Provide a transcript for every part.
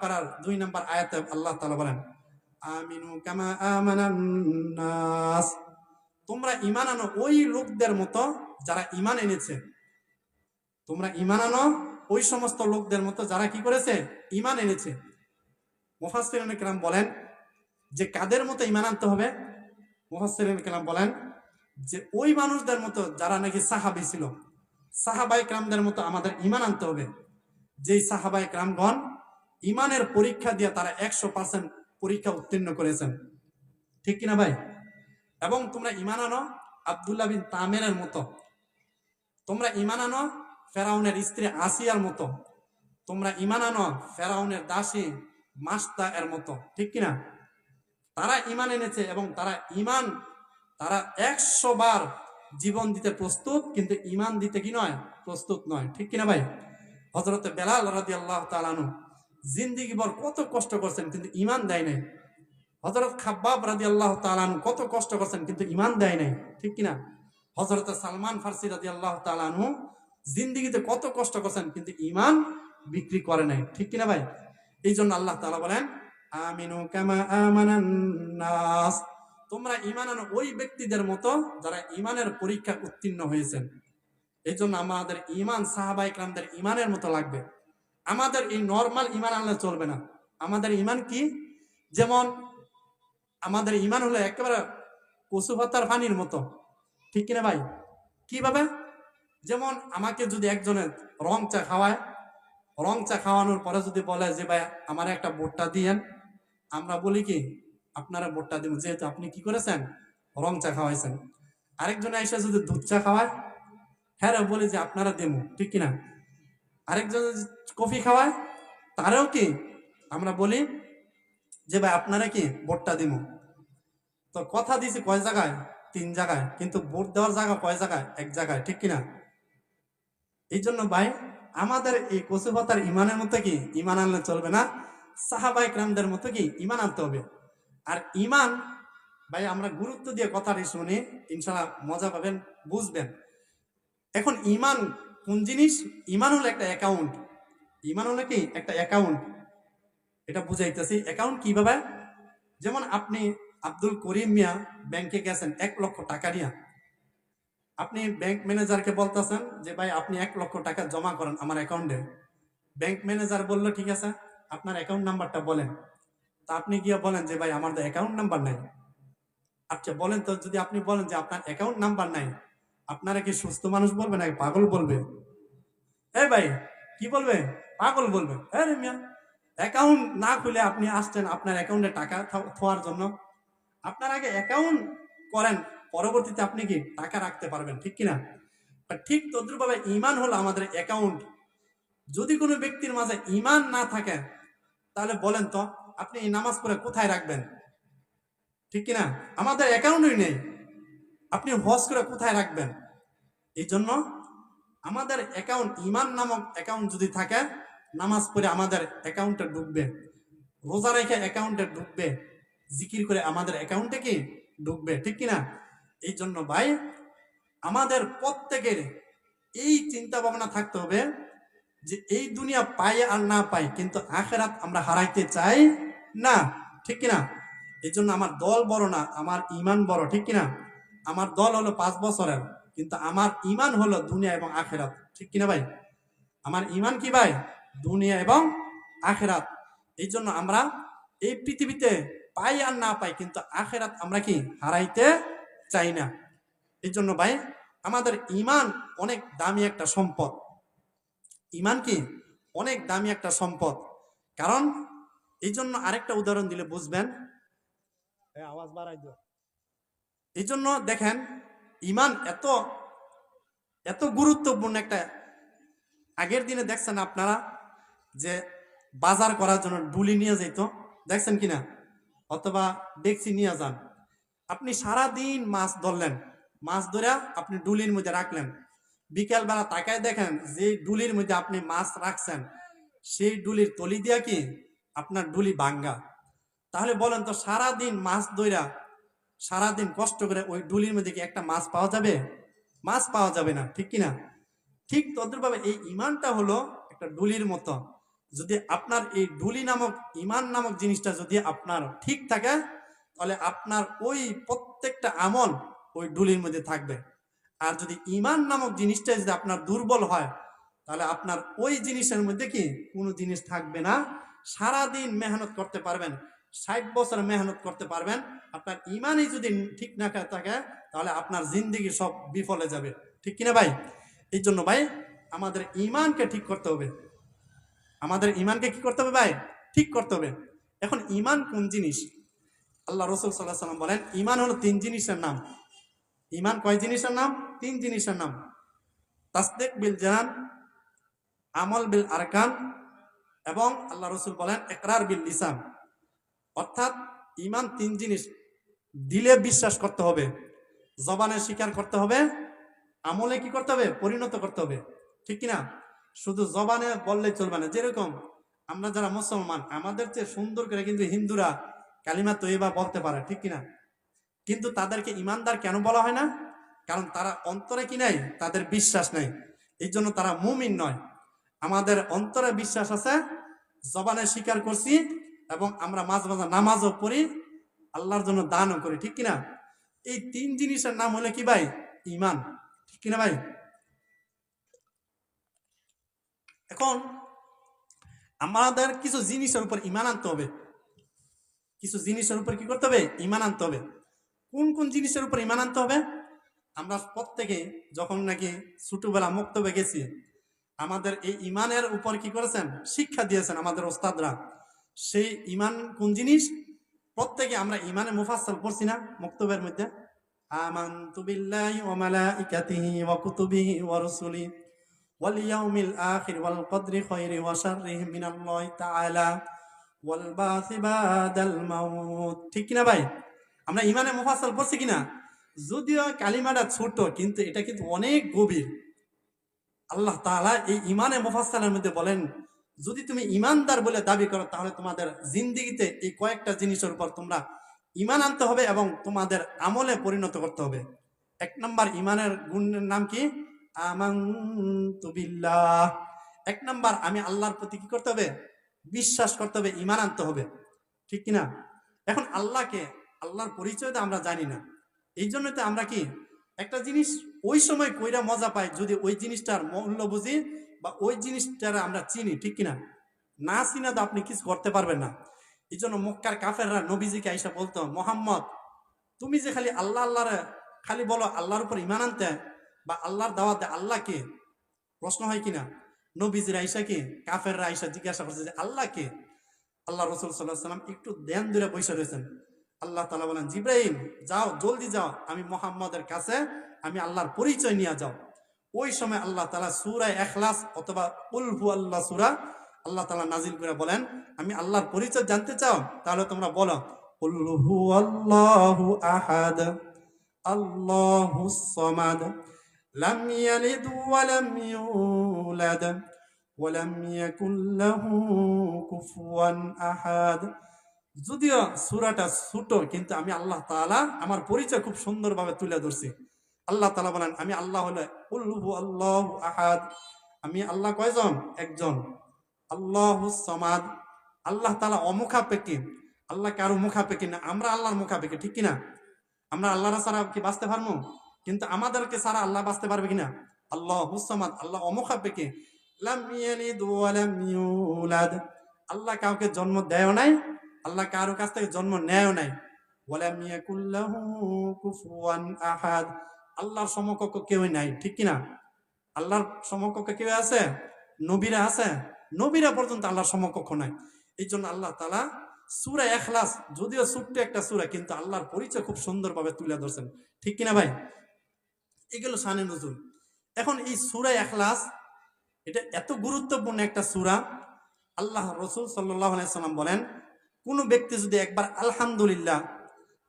বাকারার 2 নম্বর আয়াতে আল্লাহ তাআলা বলেন, আমিনু কামা আমানান নাস, তোমরা ঈমান আনো ওই লোকদের মতো যারা ঈমান এনেছে। তোমরা ঈমান আনো ওই সমস্ত লোকদের মতো যারা কি করেছে? ঈমান এনেছে। মুফাসসিরিনে কেরাম বলেন যে কাদের মতো ঈমান আনতে হবে? মুফাসসিরিনে কেরাম বলেন যে ওই মানুষদের মতো যারা নাকি সাহাবী ছিল, সাহাবায়ে কেরামদের মতো আমাদের ঈমান আনতে হবে। যেই সাহাবায়ে কেরামগণ ঈমানের পরীক্ষা দিয়ে তারা 100% পরীক্ষা উত্তীর্ণ করেছেন, ঠিক কিনা ভাই? এবং তোমরা ঈমান আনো আব্দুল্লাহ বিন তামেরের মতো, তোমরা ঈমান আনো ফেরাউনের স্ত্রী আসিয়ার মতো, তোমরা ঈমান আনো ফেরাউনের দাসী মাস্তা এর মতো, ঠিক কিনা? তারা ঈমান এনেছে এবং তারা 100 বার জীবন দিতে প্রস্তুত, কিন্তু ঈমান দিতে কি নয়? প্রস্তুত নয়, ঠিক কিনা ভাই? হযরত বেলাল রাদিয়াল্লাহু তাআলা আনহু জিন্দেগি ভর কত কষ্ট করছেন কিন্তু ঈমান দেয় নাই। হযরত খাব্বাব রাদিয়াল্লাহু তাআলা আনহু কত কষ্ট করছেন কিন্তু ঈমান দেয় নাই, ঠিক কিনা? হযরত সালমান ফারসি রাদিয়াল্লাহু তাআলা আনহু জিন্দেগিতে কত কষ্ট করছেন কিন্তু ঈমান বিক্রি করে নাই, ঠিক কিনা ভাই? এই জন্য আল্লাহ তাআলা বলেন, আমিনু কামা আমানান নাস, তোমরা ঈমান আনো ওই ব্যক্তিদের মতো যারা ঈমানের পরীক্ষা উত্তীর্ণ হয়েছেন। এই জন্য আমাদের ঈমান সাহাবায়ে কেরামদের ঈমানের মতো লাগবে। আমাদের এই নরমাল ঈমান আনলে চলবে না। আমাদের ঈমান কি? যেমন আমাদের ঈমান হলো একেবারে কচু পাতার পানির মতো, ঠিক কিনা ভাই? কিভাবে? যেমন আমাকে যদি একজনের রং চা খাওয়ায়, রং চা খাওয়ানোর পরে যদি বলে যে ভাই আমার একটা ভুট্টা দিয়েন, আমরা বলি কি আপনারা ভুট্টা দিব, যেহেতু আপনি কি করেছেন? রং চা খাওয়াইছেন। আরেকজনে এসে যদি দুধ চা খাওয়ায়, হ্যাঁ বলি যে আপনারা দেবো, ঠিক কিনা? আরেকজন কফি খাওয়ায়, তারাও কি আমরা বলি যে ভাই আপনারা কি ভোটটা দিব। তো কথা দিছি কয় জায়গায়? 3 জায়গায়, কিন্তু ভোট দেওয়ার জায়গা কয় জায়গায়? 1 জায়গায়, ঠিক কিনা? এই জন্য ভাই আমাদের এই কচু পাতার ঈমানের মতো কি ঈমান আনলে চলবে না, সাহাবায়ে কেরামদের মতো কি ঈমান আনতে হবে। আর ঈমান ভাই আমরা গুরুত্ব দিয়ে কথাটি শুনি, ইনশাআল্লাহ মজা পাবেন, বুঝবেন। এখন ঈমান কোন জিনিস? ঈমান হলো একটা অ্যাকাউন্ট। ঈমান হলো কি একটা অ্যাকাউন্ট। এটা বুঝাইতেছি অ্যাকাউন্ট কিভাবে। যেমন আপনি আব্দুল করিম মিয়া ব্যাংকে গেছেন 1 লক্ষ টাকা নিয়ে, আপনি ব্যাংক ম্যানেজারকে বলতেছেন যে ভাই আপনি 1 লক্ষ টাকা জমা করেন আমার অ্যাকাউন্টে। ব্যাংক ম্যানেজার বলল ঠিক আছে আপনার অ্যাকাউন্ট নাম্বারটা বলেন। তা আপনি গিয়ে বলেন যে ভাই আমার তো অ্যাকাউন্ট নাম্বার নাই। আচ্ছা বলেন তো, যদি আপনি বলেন যে আপনার অ্যাকাউন্ট নাম্বার নাই, আপনারা কি সুস্থ মানুষ বলবে নাকি পাগল বলবে? এই ভাই কি বলবে? পাগল বলবে। আরে মিয়া, অ্যাকাউন্ট না খুলে আপনি আসছেন আপনার অ্যাকাউন্টে টাকা থোয়ার জন্য, আপনার আগে অ্যাকাউন্ট করেন, পরবর্তীতে আপনি কি টাকা রাখতে পারবেন, ঠিক কিনা? ঠিক তদ্রুপভাবে ঈমান হলো আমাদের অ্যাকাউন্ট। যদি কোনো ব্যক্তির মাঝে ঈমান না থাকে তাহলে বলেন তো আপনি এই নামাজ পড়ে কোথায় রাখবেন, ঠিক কিনা? আমাদের অ্যাকাউন্টই নেই, আপনি হজ করে কোথায় রাখবেন? এই জন্য আমাদের অ্যাকাউন্ট, ঈমান নামক অ্যাকাউন্ট যদি থাকে, নামাজ পড়ে আমাদের অ্যাকাউন্টে ঢুকবে, রোজা রেখে অ্যাকাউন্টে ঢুকবে, জিকির করে আমাদের অ্যাকাউন্টে কি ঢুকবে, ঠিক কিনা? এই জন্য ভাই আমাদের প্রত্যেকের এই চিন্তা ভাবনা থাকতে হবে যে এই দুনিয়া পাই আর না পাই, কিন্তু আখিরাত আমরা হারাইতে চাই না, ঠিক কিনা? এই জন্য আমার দল বড় না, আমার ঈমান বড়, ঠিক কিনা? আমার দল হলো 5 বছরের, কিন্তু আমার ঈমান হলো দুনিয়া এবং আখিরাত, ঠিক কিনা ভাই? আমার ঈমান কি ভাই? দুনিয়া এবং আখিরাত। এই জন্য আমরা এই পৃথিবীতে পাই আর না পাই, কিন্তু আখিরাত আমরা কি হারাইতে চাই না। এই জন্য ভাই আমাদের ঈমান অনেক দামি একটা সম্পদ। ঈমান কি অনেক দামি একটা সম্পদ। কারণ এই জন্য আরেকটা উদাহরণ দিলে বুঝবেন, আওয়াজ বাড়াই দিও। এই জন্য দেখেন ঈমান এত এত গুরুত্বপূর্ণ একটা। আগের দিনে দেখছেন আপনারা যে বাজার করার জন্য ডুলি নিয়ে যেত, দেখছেন কিনা? অথবা ডেকচি নিয়ে যান, আপনি সারাদিন মাছ ধরলেন, মাছ ধরে আপনি ডুলির মধ্যে রাখলেন, বিকেলবেলা তাকায় দেখেন যে ডুলির মধ্যে আপনি মাছ রাখছেন সেই ডুলির তলি দিয়া কি আপনার ডুলি ভাঙ্গা। তাহলে বলেন তো সারাদিন মাছ ধইরা সারাদিন কষ্ট করে ওই ডুলির মধ্যে কি একটা মাছ পাওয়া যাবে? মাছ পাওয়া যাবে না, ঠিক কিনা? ঠিক তদ্রুপভাবে এই ঈমানটা হলো একটা ডুলির মতো, যদি আপনার এই ডুলি নামক ইমান নামক জিনিসটা যদি আপনার ঠিক থাকে, তাহলে আপনার ওই প্রত্যেকটা আমল ওই ডুলির মধ্যে থাকবে। আর যদি ইমান নামক জিনিসটা যদি আপনার দুর্বল হয়, তাহলে আপনার ওই জিনিসের মধ্যে কি কোনো জিনিস থাকবে না। সারাদিন মেহনত করতে পারবেন, 60 বছর মেহনত করতে পারবেন, আপনার ইমানই যদি ঠিক না থাকে, তাহলে আপনার জিন্দিগি সব বিফলে যাবে। ঠিক কিনা ভাই? এই জন্য ভাই আমাদের ইমানকে ঠিক করতে হবে। আমাদের ইমানকে কি করতে হবে ভাই? ঠিক করতে হবে। এখন ইমান কোন জিনিস? আল্লাহ রসুল সাল্লাল্লাহু আলাইহি ওয়াসাল্লাম বলেন, ইমান হলো 3 জিনিসের নাম। ইমান কয় জিনিসের নাম? 3 জিনিসের নাম। তাসদিক বিল জানান, আমল বিল আরকান, এবং আল্লাহ রসুল বলেন ইকরার বিল লিসান। অর্থাৎ ইমান 3 জিনিস। দিলে বিশ্বাস করতে হবে, জবানে স্বীকার করতে হবে, আমলে কি করতে হবে? পরিণত করতে হবে। ঠিক কিনা? শুধু জবানে বললে চলবে না। যেরকম আমরা যারা মুসলমান, আমাদের চেয়ে সুন্দর করে কিন্তু হিন্দুরা কালিমা তৈয়বা বলতে পারে। ঠিক কিনা? কিন্তু তাদেরকে ইমানদার কেন বলা হয় না? কারণ তারা অন্তরে কি নাই? তাদের বিশ্বাস নাই। এই জন্য তারা মুমিন নয়। আমাদের অন্তরে বিশ্বাস আছে, জবানে স্বীকার করছি, এবং আমরা মাঝে মাঝে নামাজও পড়ি, আল্লাহর জন্য দানও করি। ঠিক কিনা? এই 3 জিনিসের নাম হলো কি ভাই? ইমান। ঠিক কিনা ভাই? এখন আমাদের কিছু জিনিসের উপর ইমান আনতে হবে। কিছু জিনিসের উপর কি করতে হবে? ইমান আনতে হবে। কোন কোন জিনিসের উপর ইমান আনতে হবে? আমরা প্রত্যেকে যখন নাকি ছোটবেলা মুক্তবে গেছি, আমাদের এই ইমানের উপর কি করেছেন? শিক্ষা দিয়েছেন আমাদের ওস্তাদরা। সেই ইমান কোন জিনিস? প্রত্যেকে আমরা ইমানে মুফাসসাল পড়ছি না মুক্তবের মধ্যে? আমানতু বিল্লাহি ওয়া মালাইকাতিহি ওয়া কুতুবিহি ওয়া রুসুলিহি ওয়াল ইয়াউমিল আখির ওয়াল কদরি খায়রি ওয়া শাররিহি মিনাল্লাহি তাআলা ওয়াল বাসি বাদাল মাউত। ঠিক কিনা ভাই? আমরা ইমানে মুফাসসাল পড়ছি কিনা? যদিও কালিমাটা ছোট, কিন্তু এটা কিন্তু অনেক গভীর। আল্লাহ তাআলা এই ইমানে মুফাসসালের মধ্যে বলেন, যদি তুমি ইমানদার বলে দাবি করো, তাহলে তোমাদের জিন্দেগিতে এই কয়েকটা জিনিসের উপর তোমরা ইমান আনতে হবে এবং তোমাদের আমলে পরিণত করতে হবে। 1 নম্বর ইমানের গুণের নাম কি? আমানতু বিল্লাহ। 1 নম্বর, আমি আল্লাহর প্রতি কি করতে হবে? বিশ্বাস করতে হবে, ইমান আনতে হবে। ঠিক কিনা? এখন আল্লাহকে, আল্লাহর পরিচয় তো আমরা জানি না। এই জন্য তো আমরা কি একটা জিনিস ওই সময় কইরা মজা পাই যদি ওই জিনিসটার মূল্য বুঝি বা ওই জিনিসটার আমরা চিনি। ঠিক কিনা? না চিনা তো আপনি কিছু করতে পারবেন না। এই জন্য মক্কার কাফেররা নবীজিকে আইসা বলতো, মোহাম্মদ তুমি যে খালি আল্লাহ আল্লাহর খালি বলো, আল্লাহর উপর ইমান আনতে বা আল্লাহর দাওয়াতে, আল্লাহ কে? প্রশ্ন হয় কিনা? নবীজির আইসা কি কাফেররা আইসা জিজ্ঞাসা করছে যে আল্লাহ কে? আল্লাহ রসুল সাল্লাল্লাহু আলাইহি ওয়াসাল্লাম একটু ধ্যান ধরে বসে রয়েছেন। আল্লাহ তাআলা বলেন, জিব্রাইল যাও, জলদি যাও, আমি মুহাম্মদের কাছে আমি আল্লাহর পরিচয় নিয়ে যাও। ওই সময় আল্লাহ তাআলা সূরা ইখলাস অথবা কুল হুয়াল্লাহ সূরা আল্লাহ তাআলা নাজিল করে বলেন, আমি আল্লাহর পরিচয় জানতে চাও? তাহলে তোমরা বলো, কুল হুয়াল্লাহু আহাদ আল্লাহুস সামাদ লাম ইয়ালিদ ওয়া লাম ইউলাদ ওয়ালাম ইয়াকুল লাহু কুফুয়ান আহাদ। যদিও সূরাটা ছোট, কিন্তু আমি আল্লাহ তাআলা আমার পরিচয় খুব সুন্দরভাবে তুলে ধরছি। আল্লাহ তাআলা বলেন, আমি আল্লাহ হলো কুল হুয়াল্লাহু আহাদ। আমি আল্লাহ কয়জন? একজন। আল্লাহুস সামাদ, আল্লাহ তাআলা অমুখাপেক্ষী। আল্লাহ কারো মুখাপেক্ষী না, আমরা আল্লাহর মুখাপেক্ষী। ঠিক কিনা? আমরা আল্লাহর ছাড়া কি বাঁচতে পারবো? কিন্তু আমাদেরকে ছাড়া আল্লাহ বাঁচতে পারবে কিনা? আল্লাহুস সামাদ, আল্লাহ অমুখাপেক্ষী। লাম ইয়ালিদ ওয়া লাম ইউলাদ, আল্লাহ কাউকে জন্ম দেয়ও নাই, আল্লাহ কারো কাছ থেকে জন্ম নেয়ও নাই। ওয়ালাম ইয়াকুল লাহু কুফুয়ান আহাদ, আল্লাহর সমকক্ষ কেউই নাই। ঠিক কিনা? আল্লাহর সমকক্ষ কেউ আছে? নবীরা আছে? নবীরা পর্যন্ত আল্লাহর সমকক্ষ নাই। এই জন্য আল্লাহ তাআলা সূরা ইখলাস, যদিও ছোট্ট একটা সূরা, কিন্তু আল্লাহর পরিচয় খুব সুন্দরভাবে তুলে ধরছেন। ঠিক কিনা ভাই? এগুলো শানে নজুল। এখন এই সূরা ইখলাস, এটা এত গুরুত্বপূর্ণ একটা সূরা। আল্লাহ রসুল সাল্লাল্লাহু আলাইহি সাল্লাম বলেন, কোন ব্যক্তি যদি একবার আলহামদুলিল্লাহ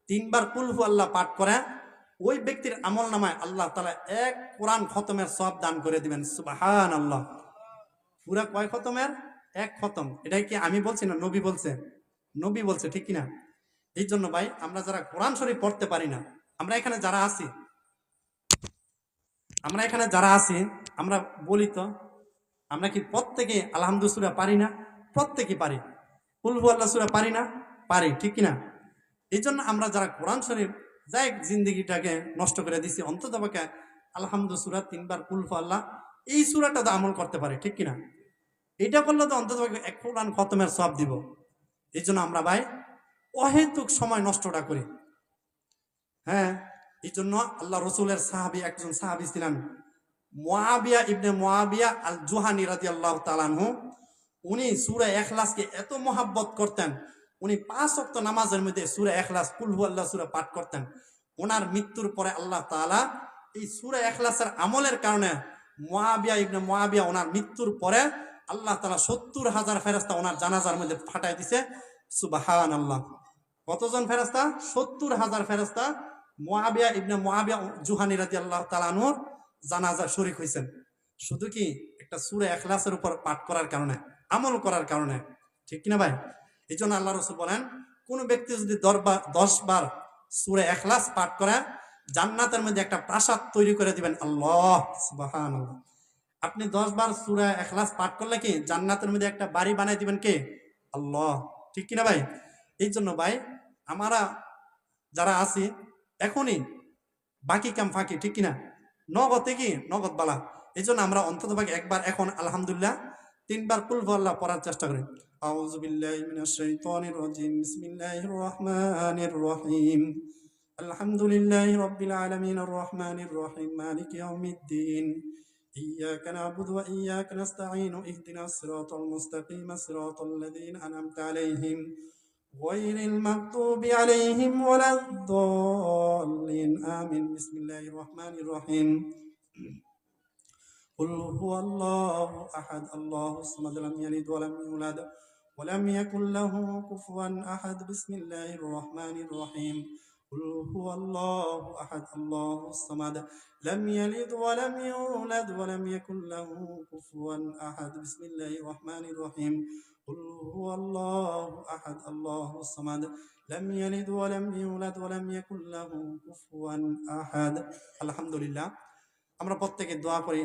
3 বার কুল হু আল্লাহ পাঠ করে, ওই ব্যক্তির আমল নামায় আল্লাহ তাআলা 1 কোরআন খতমের সওয়াব দান করে দিবেন। সুবহানাল্লাহ। পুরা কয় খতমের? 1 খতম। এটা কি আমি বলছি না, নবী বলছে। নবী বলছে। ঠিক কিনা? এই জন্য ভাই আমরা যারা কোরআন শরীফ পড়তে পারি না, আমরা এখানে যারা আছি, আমরা বলি তো, আমরা কি প্রত্যেকে আলহামদুলিল্লাহ পারি না? প্রত্যেকেই পারি। কুল হু আল্লাহ সূরা পারি না? পারি, ঠিক কিনা? এই জন্য আমরা যারা কোরআন শরীফ যাই জিন্দগিটাকে নষ্ট করে দিছি, অন্তত পক্ষে আলহামদু সূরা 3 বার, কুল হু আল্লাহ এই সূরাটা তো আমল করতে পারে, ঠিক কিনা? এটা করলে তো অন্তত পক্ষে এক কোরআন খতমের সব দিব। এই জন্য আমরা ভাই অহেতুক সময় নষ্টটা করি। হ্যাঁ, এই জন্য আল্লাহ রসুলের সাহাবী, একজন সাহাবী ছিলেন মুআবিয়া ইবনে মুআবিয়া আল জুহানি রাদিয়াল্লাহু তাআলা আনহু। উনি সূরা ইখলাসকে এত মহাব্বত করতেন, উনি 5 ওয়াক্ত নামাজের মধ্যে সূরা ইখলাস, কুল হু আল্লাহ সূরা পাঠ করতেন। ওনার মৃত্যুর পরে আল্লাহ তাআলা এই সূরা ইখলাসের আমলের কারণে মুআবিয়া ইবনে মুআবিয়া ওনার মৃত্যুর পরে আল্লাহ তাআলা 70,000 ফেরেশতা ওনার জানাজার মধ্যে পাঠায় দিয়েছে। সুবহানাল্লাহ। কতজন ফেরেশতা? 70,000 ফেরেশতা মুআবিয়া ইবনে মুআবিয়া জুহানি রাদিয়াল্লাহু তাআলা আনহুর জানাজা শরীক হয়েছেন। শুধু কি একটা সূরা ইখলাসের উপর পাঠ করার কারণে, আমল করার কারণে, ঠিক কিনা ভাই? এই জন্য আল্লাহ রাসূল বলেন, কোন ব্যক্তি যদি 10 বার সূরা ইখলাস পাঠ করে জান্নাতের মধ্যে একটা প্রাসাদ তৈরি করে দিবেন। আল্লাহ, সুবহানাল্লাহ। আপনি 10 বার সূরা ইখলাস পাঠ করলে কি জান্নাতের মধ্যে একটা বাড়ি বানিয়ে দিবেন কে? আল্লাহ, ঠিক কিনা ভাই? এই জন্য ভাই আমরা যারা আছি এখনই বাকি কাম ফাঁকি, ঠিক কিনা? নগদে কি নগদ বালা। এই জন্য আমরা অন্তত ভাগে একবার এখন আলহামদুলিল্লাহ 3 বার কুল হু আল্লাহ পড়ার চেষ্টা করি। আউযু বিল্লাহি মিনাশ শাইতানির রাজিম। বিসমিল্লাহির রহমানির রহিম। আলহামদুলিল্লাহি রাব্বিল আলামিন আর রহমানির রহিম মালিকি ইয়াউমিদ্দিন। إياك نعبد وإياك نستعين اهدنا الصراط المستقيم صراط الذين أنعمت عليهم غير المغضوب عليهم ولا الضالين آمين. بسم الله الرحمن الرحيم. قل هو الله أحد الله الصمد لم يلد ولم يولد ولم يكن له كفوا أحد. بسم الله الرحمن الرحيم. قل هو الله أحد الله الصمد لم يلد ولم يولد ولم يكن له كفوا أحد. بسم الله الرحمن الرحيم. قل هو الله أحد الله الصمد لم يلد ولم يولد ولم يكن له كفوا أحد. আলহামদুলিল্লাহ, আমরা প্রত্যেকে দোয়া করি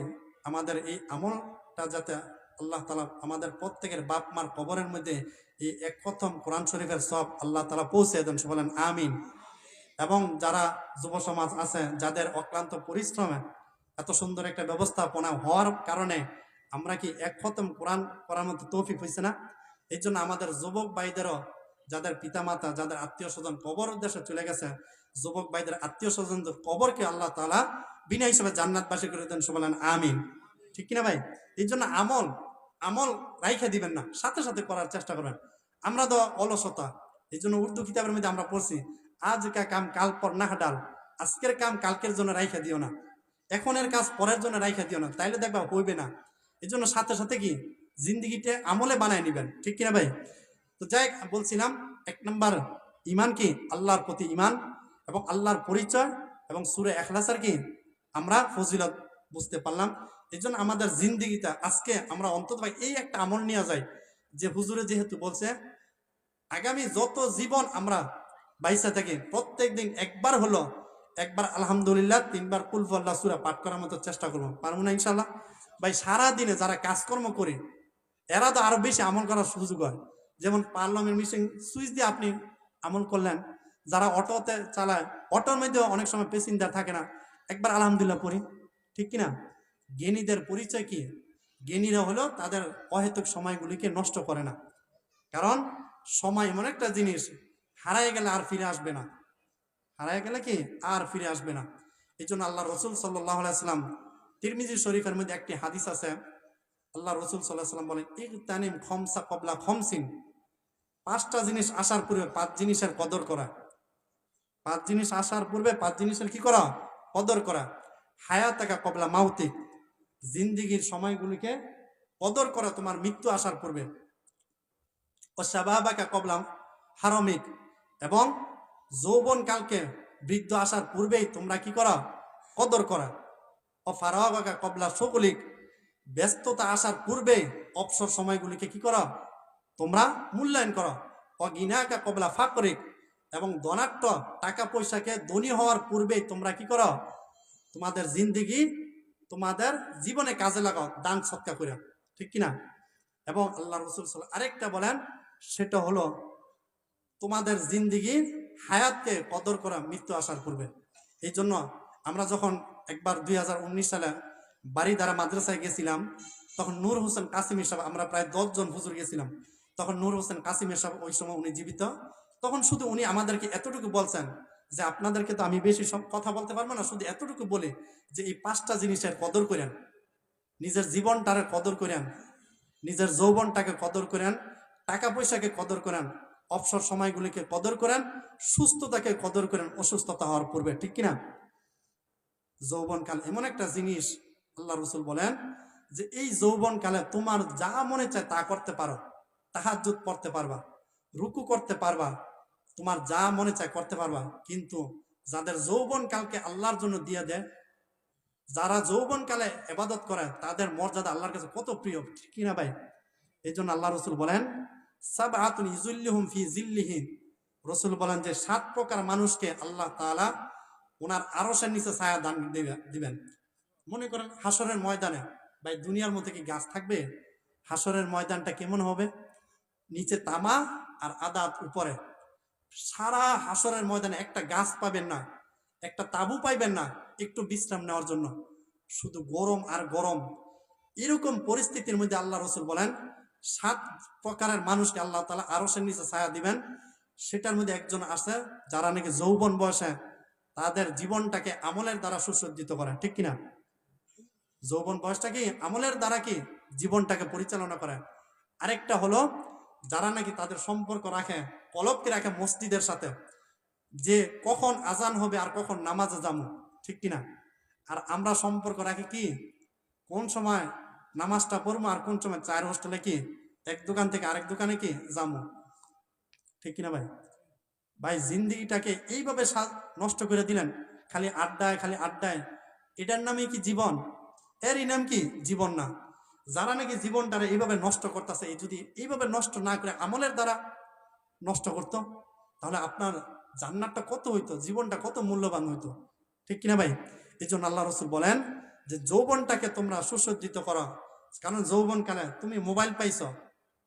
আমাদের এই আমলটা যাতে আল্লাহ তাআলা আমাদের প্রত্যেকের বাপ মার কবরের মধ্যে এই এক খতম কোরআন শরীফের সব আল্লাহ তাআলা পৌঁছে দেন। বলেন আমিন। এবং যারা যুব সমাজ আছে, যাদের অক্লান্ত পরিশ্রমে এত সুন্দর একটা ব্যবস্থাপনা হওয়ার কারণে আমরা কি এক খতম কোরআন করার মতো তৌফিক হয়েছে না? এই জন্য আমাদের যুবক ভাইদেরও, যাদের পিতামাতা, যাদের আত্মীয় স্বজন কবর উদ্দেশ্যে চলে গেছে, যুবক ভাইদের আত্মীয় স্বজনদের কবরকে আল্লাহ তাআলা বিনা হিসেবে জান্নাতবাসী করে দেন। বলেন আমিন, ঠিক কিনা ভাই? এই জন্য আমল রাইখা দিবেন না, সাথে সাথে করার চেষ্টা করবেন। আমরা তো অলসতা, এই জন্য উর্দু কিতাবের মধ্যে আমরা পড়ছি, আজ কা কাম কাল পর না ডাল। আজকের কাম কালকের জন্য রাইখা দিও না, এখনের কাজ পরের জন্য রাইখা দিও না, তাইলে দেখবা হইবে না। এই জন্য সাথে সাথে কি জিন্দিগিতে আমলে বানায় নিবেন, ঠিক কিনা ভাই? তো যাই বলছিলাম, 1 নম্বর ইমান কি আল্লাহর প্রতি ইমান এবং আল্লাহর পরিচয় এবং সূরা ইখলাসের কি আমরা ফজিলত বুঝতে পারলাম। এই জন্য আমাদের জিন্দিগিতে আজকে আমরা অন্তত এই একটা আমল নিয়ে যাই যে হুজুরে যেহেতু বলছে আগামী যত জীবন আমরা বাইসা থাকি প্রত্যেক দিন একবার আলহামদুলিল্লাহ 3 বার কুল হু আল্লাহ সূরা পাঠ করার মতো চেষ্টা করবো। পারবো না ইনশাল্লাহ ভাই? সারা দিনে যারা কাজকর্ম করে এরা তো আরো বেশি আমল করার সুযোগ হয়। যেমন পার্লামেন্ট মিশন সুইচ দিয়ে আপনি আমল করলেন, যারা অটোতে চালায় অটোর মধ্যে অনেক সময় প্যাসেঞ্জার থাকে না, একবার আলহামদুলিল্লাহ পড়ি, ঠিক কিনা? জ্ঞানীদের পরিচয় কি? জ্ঞানীরা হলো তাদের অহেতুক সময়গুলিকে নষ্ট করে না। কারণ সময় এমন একটা জিনিস, হারায় গেলে আর ফিরে আসবে না, হারায় গেলে কি আর ফিরে আসবে না। এই জন্য আল্লাহ রসুল সাল্লাল্লাহু আলাইহি ওয়াসাল্লাম তিরমিজি শরীফের মধ্যে একটি হাদিস আছে, আল্লাহ রসুল সাল্লাল্লাহু আলাইহি ওয়াসাল্লাম বলেন, ইগতানিম খামসা ক্বাবলা খামসিন। 5টা জিনিস আসার পূর্বে 5 জিনিসের কদর করা। 5 জিনিস আসার পূর্বে 5 জিনিসের কি করা? কদর করা। হায়াতাকা ক্বাবলা মাউতিক, জিন্দিগির সময়গুলিকে কদর করা তোমার মৃত্যু আসার পূর্বে। ও শাবাবাকা ক্বাবলা হারামিক, এবং যৌবন কালকে বৃদ্ধ আসার পূর্বেই তোমরা কি করা? কদর করা। ও ফারাগাকা ক্বাবলা শুগলিক, ব্যস্ততা আসার পূর্বে অবসর সময়গুলিকে কি করা? তোমরা মূল্যায়ন করো। ও গিনাকা ক্বাবলা ফাকরিক, এবং ধনাঢ্য টাকা পয়সাকে ধনী হওয়ার পূর্বেই তোমরা কি করো? তোমাদের জিন্দিগি, তোমাদের জীবনে কাজে লাগাও দান সৎকা করে, ঠিক কিনা? এবং আল্লাহ রসুল আরেকটা বলেন, সেটা হলো তোমাদের জিন্দিগির হায়াতকে কদর করা মৃত্যু আসার পূর্বে। এই জন্য আমরা যখন একবার 2019 সালে বাড়িধারা মাদ্রাসায় গেছিলাম, তখন নূর হোসেন কাসিমের সাহেব, আমরা প্রায় 10 জন হুজুর গেছিলাম, তখন নূর হোসেন কাসিমের সাহেব ওই সময় উনি জীবিত। তখন শুধু উনি আমাদেরকে এতটুকু বলছেন যে আপনাদেরকে তো আমি বেশি সব কথা বলতে পারবো না, শুধু এতটুকু বলি যে এই 5টা জিনিসের কদর করেন, নিজের জীবনটারে কদর করেন, নিজের যৌবনটাকে কদর করেন, টাকা পয়সাকে কদর করেন, অবসর সময়গুলিকে কদর করেন, সুস্থতাকে কদর করেন অসুস্থতা হওয়ার পূর্বে, ঠিক কিনা? যৌবনকাল এমন একটা জিনিস, আল্লাহ রসুল বলেন যে এই যৌবনকালে তোমার যা মনে চায় তা করতে পারো, তাহাজ্জুদ পড়তে পারবা, রুকু করতে পারবা, তোমার যা মনে চায় করতে পারবা। কিন্তু যাদের যৌবনকালকে আল্লাহর জন্য দিয়ে দেয়, যারা যৌবনকালে ইবাদত করে, তাদের মর্যাদা আল্লাহর কাছে কত প্রিয়, ঠিক কিনা ভাই? এই জন্য আল্লাহ রসুল বলেন সাবআতুন ইযুল্লিহুম ফি যিল্লিহি, রসুল বলেন যে 7 প্রকার মানুষকে আল্লাহ তাআলা ওনার আরশের নিচে ছায়া দান দিবেন। মনে করেন হাসরের ময়দানে, ভাই দুনিয়ার মধ্যে কি গাছ থাকবে? হাসরের ময়দানটা কেমন হবে? নিচে তামা আর আদাত উপরে। সারা হাসরের ময়দানে একটা গাছ পাবেন না, একটা তাবু পাইবেন না একটু বিশ্রাম নেওয়ার জন্য, শুধু গরম আর গরম। এরকম পরিস্থিতির মধ্যে আল্লাহ রসুল বলেন 7 প্রকারের মানুষকে আল্লাহ তাআলা আরশের নিচে ছায়া দিবেন। সেটার মধ্যে একজন আছে যারা নাকি যৌবন বয়সে তাদের জীবনটাকে আমলের দ্বারা সুসজ্জিত করে, ঠিক কিনা? যৌবন বয়সটা কি আমলের দ্বারা কি জীবনটাকে পরিচালনা করে। আরেকটা হলো যারা নাকি তাদের সম্পর্ক রাখে, কলবকে রাখে মসজিদের সাথে, যে কখন আজান হবে আর কখন নামাজে যাবো, ঠিক কিনা? আর আমরা সম্পর্ক রাখি কি কোন সময় নামাজটা পড়বো আর কোন সময় চায়ের হোস্টেলে কি এক দোকান থেকে আরেক দোকানে কি যাবো, ঠিক কিনা ভাই? ভাই জিন্দিগিটাকে এইভাবে নষ্ট করে দিলেন, খালি আড্ডায় খালি আড্ডায়। এটার নামে কি জীবন? এরই নাম কি জীবন না। যারা নাকি জীবনটারে এইভাবে নষ্ট করতেছে, যদি এইভাবে নষ্ট না করে আমলের দ্বারা নষ্ট করতো, তাহলে আপনার জান্নাতটা কত হইতো, জীবনটা কত মূল্যবান হইতো, ঠিক কিনা ভাই? এই জন্য আল্লাহ রসুল বলেন যে যৌবনটাকে তোমরা সুসজ্জিত করো। কারণ যৌবনকালে তুমি মোবাইল পাইছ,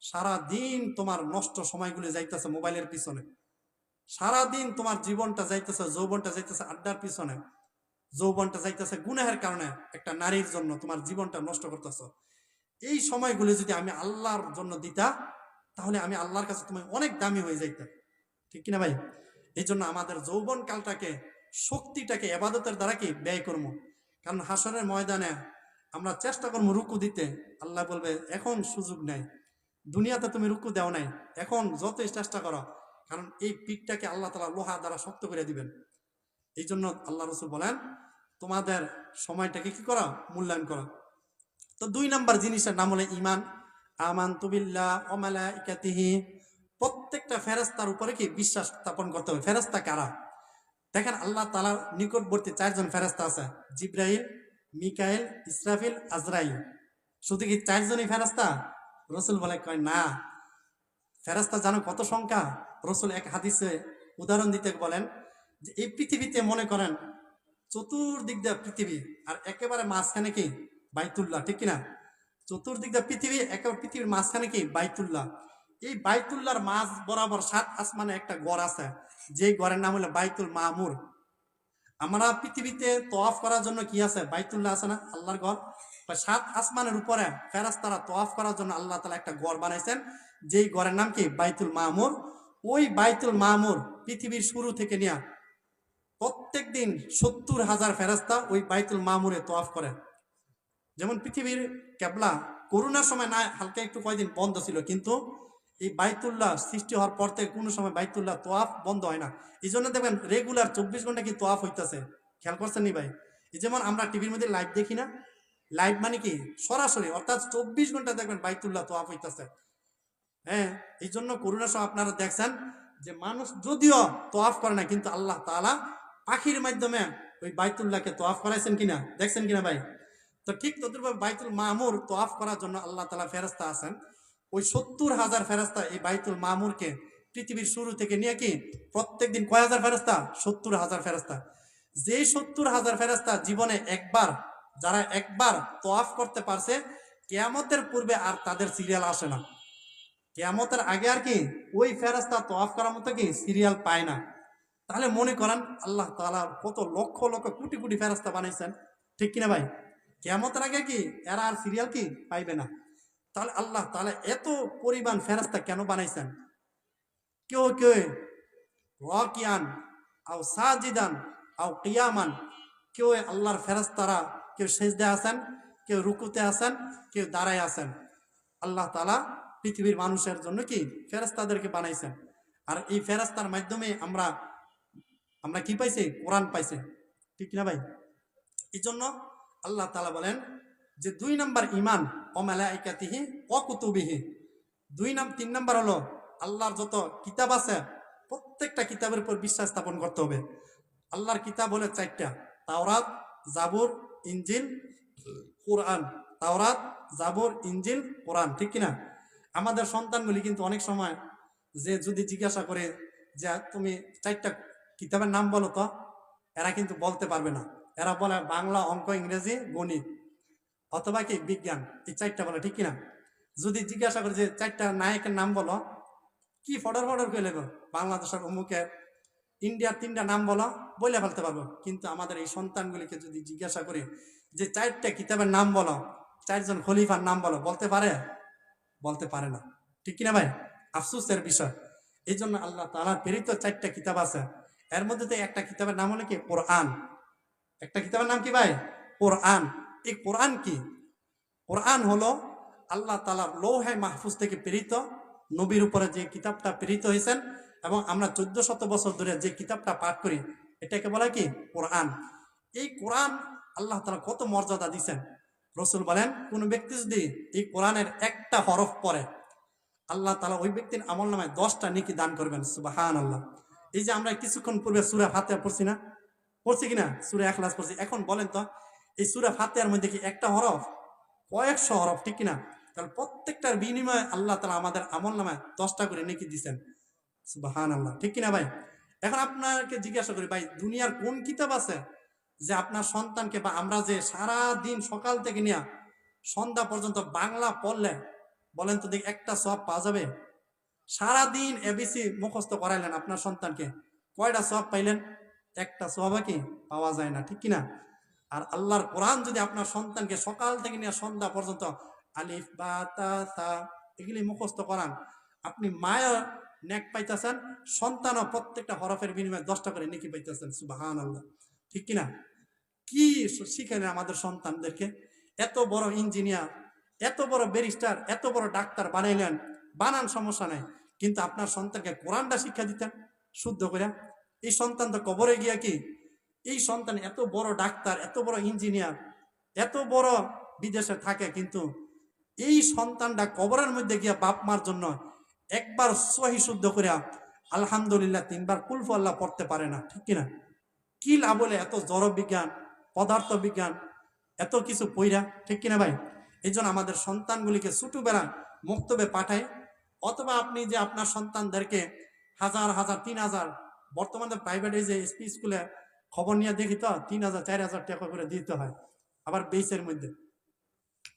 সারা দিন তোমার নষ্ট সময়গুলি যাইতেছে মোবাইলের পিছনে, সারাদিন তোমার জীবনটা যাইতেছে, যৌবনটা যাইতেছে আড্ডার পিছনে, যৌবনটা যাইতেছে গুনাহের কারণে, একটা নারীর জন্য তোমার জীবনটা নষ্ট করতেছ। এই সময়গুলি যদি আমি আল্লাহর জন্য দিতা, তাহলে আমি আল্লাহর কাছে তুমি অনেক দামি হয়ে যাইতে, ঠিক কিনা ভাই? এই জন্য আমাদের যৌবন কালটাকে, শক্তিটাকে ইবাদতের দ্বারা কি ব্যয় করবো। কারণ হাসরের ময়দানে আমরা চেষ্টা করবো রুকু দিতে, আল্লাহ বলবে এখন সুযোগ নাই, দুনিয়াতে তুমি রুকু দেও নাই, এখন যতই চেষ্টা করো, কারণ এই পিঠটাকে আল্লাহ তাআলা লোহা দ্বারা শক্ত করে দিবেন। এই জন্য আল্লাহ রসুল বলেন তোমাদের সময়টাকে কি করা, মূল্যায়ন করা। তো 2 নাম্বার জিনিসের নাম হলো ঈমান। আমানতু বিল্লাহ ওয়া মালাইকাতিহি, প্রত্যেকটা ফেরেশতার উপরে কি বিশ্বাস স্থাপন করতে হবে। ফেরেশতা কারা? দেখেন আল্লাহ তাআলার নিকটবর্তী 4 জন ফেরেশতা আছে, জিবরাইল, মিকাইল, ইসরাফিল, আজরাইল। শুধু কি 4 জনই ফেরেশতা? রসুল বলে কয় না, ফেরেশতা জানো কত সংখ্যা? রসুল এক হাদিসে উদাহরণ দিতে বলেন যে এই পৃথিবীতে মনে করেন চতুর্দিক দিয়ে পৃথিবী, আর একেবারে মাঝখানে কি বাইতুল্লাহ, ঠিক কিনা? চতুর্দিক দিয়ে পৃথিবী, একেবারে পৃথিবীর মাঝখানে কি বাইতুল্লাহ। এই বাইতুল্লাহর মাঝ বরাবর 7 আসমানে একটা গড় আছে, যে গড়ের নাম হলো বাইতুল মামুর। আমরা পৃথিবীতে তওয়াফ করার জন্য কি আছে? বাইতুল্লাহ আছে না, আল্লাহর ঘর। 7 আসমানের উপরে ফেরেশতারা তওয়াফ করার জন্য আল্লাহ তাআলা একটা গড় বানাইছেন, যেই গড়ের নাম কি বাইতুল মামুর। ওই বাইতুল মামুর পৃথিবীর শুরু থেকে নিয়ে প্রত্যেক দিন 70,000 ফেরেশতা ওই বাইতুল মামুরে তওয়াফ করে। যেমন পৃথিবীর কেবলা করোনার সময় না হালকা একটু কয়েকদিন বন্ধ ছিল, কিন্তু এই বাইতুল্লাহ সৃষ্টি হওয়ার পর থেকে কোনো সময় বাইতুল্লাহ তোয়াফ বন্ধ হয় না। এই জন্য দেখবেন রেগুলার 24 ঘন্টা কি তোয়াফ হইতেছে, খেয়াল করছেন নি ভাই? এই যেমন আমরা টিভির মধ্যে লাইভ দেখি না, লাইভ মানে কি সরাসরি, অর্থাৎ 24 ঘন্টা দেখবেন বাইতুল্লাহ তোয়াফ হইতেছে। হ্যাঁ, এই জন্য করোনার সময় আপনারা দেখছেন যে মানুষ যদিও তোয়াফ করে না, কিন্তু আল্লাহ তাআলা পাখির মাধ্যমে ওই বাইতুল্লাহকে তোয়াফ করাইছেন কিনা, দেখছেন কিনা ভাই? তো ঠিক তদ্রুপভাবে বাইতুল মামুর তোয়াফ করার জন্য আল্লাহ তাআলা ফেরেশতা আছেন। ওই 70,000 ফেরেশতা এই বাইতুল মামুরকে পৃথিবীর শুরু থেকে নিয়ে কি প্রত্যেকদিন কয় হাজার ফেরেশতা? 70,000 ফেরেশতা। যেই 70,000 ফেরেশতা জীবনে একবার, যারা একবার তোয়াফ করতে পারছে, কিয়ামতের পূর্বে আর তাদের সিরিয়াল আসে না। কিয়ামতের আগে আর কি ওই ফেরেশতা তওয়াফ করার মতো কি সিরিয়াল পায় না। তাহলে মনে করেন আল্লাহ তাআলা কত লক্ষ লক্ষ কোটি কোটি ফেরেশতা বানাইছেন, ঠিক কিনা ভাই? কিয়ামতের আগে কি এরা আর সিরিয়াল কি পাইবে না। তাহলে আল্লাহ তাআলা এত পরিমাণ ফেরেশতা কেন বানাইছেন? কেউ কেউ রাকিয়ান আও সাজিদান আও কিয়ামান, কেউ আল্লাহর ফেরেশতারা কেউ সেজদায় আছেন, কেউ রুকুতে আছেন, কেউ দাঁড়ায় আছেন। আল্লাহ তাআলা পৃথিবীর মানুষের জন্য কি ফেরেশতাদেরকে বানাইছেন। আর এই ফেরেশতার মাধ্যমে আমরা আমরা কি পাইছি? কোরআন পাইছি, ঠিক না ভাই? এই জন্য আল্লাহ তাআলা বলেন যে 2 নাম্বার ঈমান ও মালাইকাতিহি ও কুতুবিহি। 3 নাম্বার হলো আল্লাহর যত কিতাব আছে প্রত্যেকটা কিতাবের উপর বিশ্বাস স্থাপন করতে হবে। আল্লাহর কিতাব হলো 4টা: তাওরাত, জাবুর, ইনজিল, কোরআন। তাওরাত, জাবুর, ইনজিল, কোরআন, ঠিক কিনা? আমাদের সন্তানগুলি কিন্তু অনেক সময় যে যদি জিজ্ঞাসা করে যে তুমি 4টা কিতাবের নাম বলো তো, এরা কিন্তু বলতে পারবে না। এরা বলে বাংলা, অঙ্ক, ইংরেজি, গণিত অথবা কি বিজ্ঞান, এই 4টা বলে, ঠিক কিনা? যদি জিজ্ঞাসা করে যে 4টা নায়কের নাম বলো, কি ফডর ফডর করে লেগো, বাংলাদেশের অমুকের, ইন্ডিয়ার 3টা নাম বলো, বলে ফেলতে পারবো। কিন্তু আমাদের এই সন্তানগুলিকে যদি জিজ্ঞাসা করি যে 4টা কিতাবের নাম বলো, 4জন খলিফার নাম বলো, বলতে পারে? বলতে পারে না, ঠিক কিনা ভাই? আফসোসের বিষয়। এই জন্য আল্লাহ তাআলার প্রেরিত 4টা কিতাব আছে, এর মধ্যে তো একটা কিতাবের নাম হলো কি কোরআন। একটা কিতাবের নাম কি ভাই? কোরআন। এই কোরআন কি? কোরআন হলো আল্লাহ তাআলার লৌহে মাহফুজ থেকে প্রেরিত নবীর উপরে যে কিতাবটা প্রেরিত হয়েছেন, এবং আমরা 1400 বছর ধরে যে কিতাবটা পাঠ করি এটাকে বলা কি কোরআন। এই কোরআন আল্লাহ তাআলা কত মর্যাদা দিয়েছেন। রাসূল বলেন কোন ব্যক্তি যদি এই কোরআনের একটা হরফ পড়ে, আল্লাহ তাআলা ওই ব্যক্তির আমলনামায় 10টা নেকি দান করবেন। সুবহানাল্লাহ। এই যে আমরা কিছুক্ষণ পূর্বে সূরা ফাতিহা পড়ছি না, পড়ছি কিনা? সূরা ইখলাস পড়ছি। এখন বলেন তো এই সূরা ফাতিহার মধ্যে কি একটা হরফ? কয়েকশো হরফ, ঠিক কিনা? তাহলে প্রত্যেকটার বিনিময়ে আল্লাহ তাআলা আমাদের আমলনামায় 10টা করে নেকি দিয়েছেন। সুবহানাল্লাহ, ঠিক কিনা ভাই? এখন আপনাকে জিজ্ঞাসা করি ভাই, দুনিয়ার কোন কিতাব আছে যে আপনার সন্তানকে বা আমরা যে সারা দিন সকাল থেকে নিয়ে সন্ধ্যা পর্যন্ত বাংলা পড়লে, বলেন তো দেখি একটা সওয়াব পাওয়া যাবে? সারাদিন এবিসি মুখস্থ করাইলেন আপনার সন্তানকে, কয়টা সওয়াব পাইলেন? একটা সওয়াব কি পাওয়া যায় না, ঠিক কিনা? আর আল্লাহর কোরআন যদি আপনার সন্তানকে সকাল থেকে নিয়ে সন্ধ্যা পর্যন্ত আলিফ বা তা সা এগুলি মুখস্থ করান, আপনি মায়া নেক পাইতেছেন, সন্তানও প্রত্যেকটা হরফের বিনিময়ে 10টা করে নেকি পাইতেছেন। সুবহানাল্লাহ, ঠিক কিনা? কি শিখালেন আমাদের সন্তানদেরকে? এত বড় ইঞ্জিনিয়ার, এত বড় ব্যারিস্টার, এত বড় ডাক্তার বানাইলেন, বানান সমস্যা নাই, কিন্তু আপনার সন্তানকে কোরআনটা শিক্ষা দিতেন শুদ্ধ করে। এই সন্তান তো কবরে গিয়া কি, এই সন্তান এত বড় ডাক্তার, এত বড় ইঞ্জিনিয়ার, এত বড় বিদেশে থাকে, কিন্তু এই সন্তানটা কবরের মধ্যে গিয়া বাপ মার জন্য একবার সহি শুদ্ধ করে আলহামদুলিল্লাহ 3বার কুল হু আল্লাহ পড়তে পারে না, ঠিক কিনা? কি লাভ হলে এত জড় বিজ্ঞান, পদার্থ বিজ্ঞান, এত কিছু পইরা, ঠিক কিনা ভাই? এই জন্য আমাদের সন্তানগুলিকে ছোটবেলা মক্তবে পাঠায়, অথবা আপনি যে আপনার সন্তানদেরকে হাজার হাজার 3000, বর্তমানে প্রাইভেট এই যে এসপি স্কুলে খবর নিয়ে দেখি তো 3000 4000 টাকা করে দিতে হয়, আবার বেসের মধ্যে,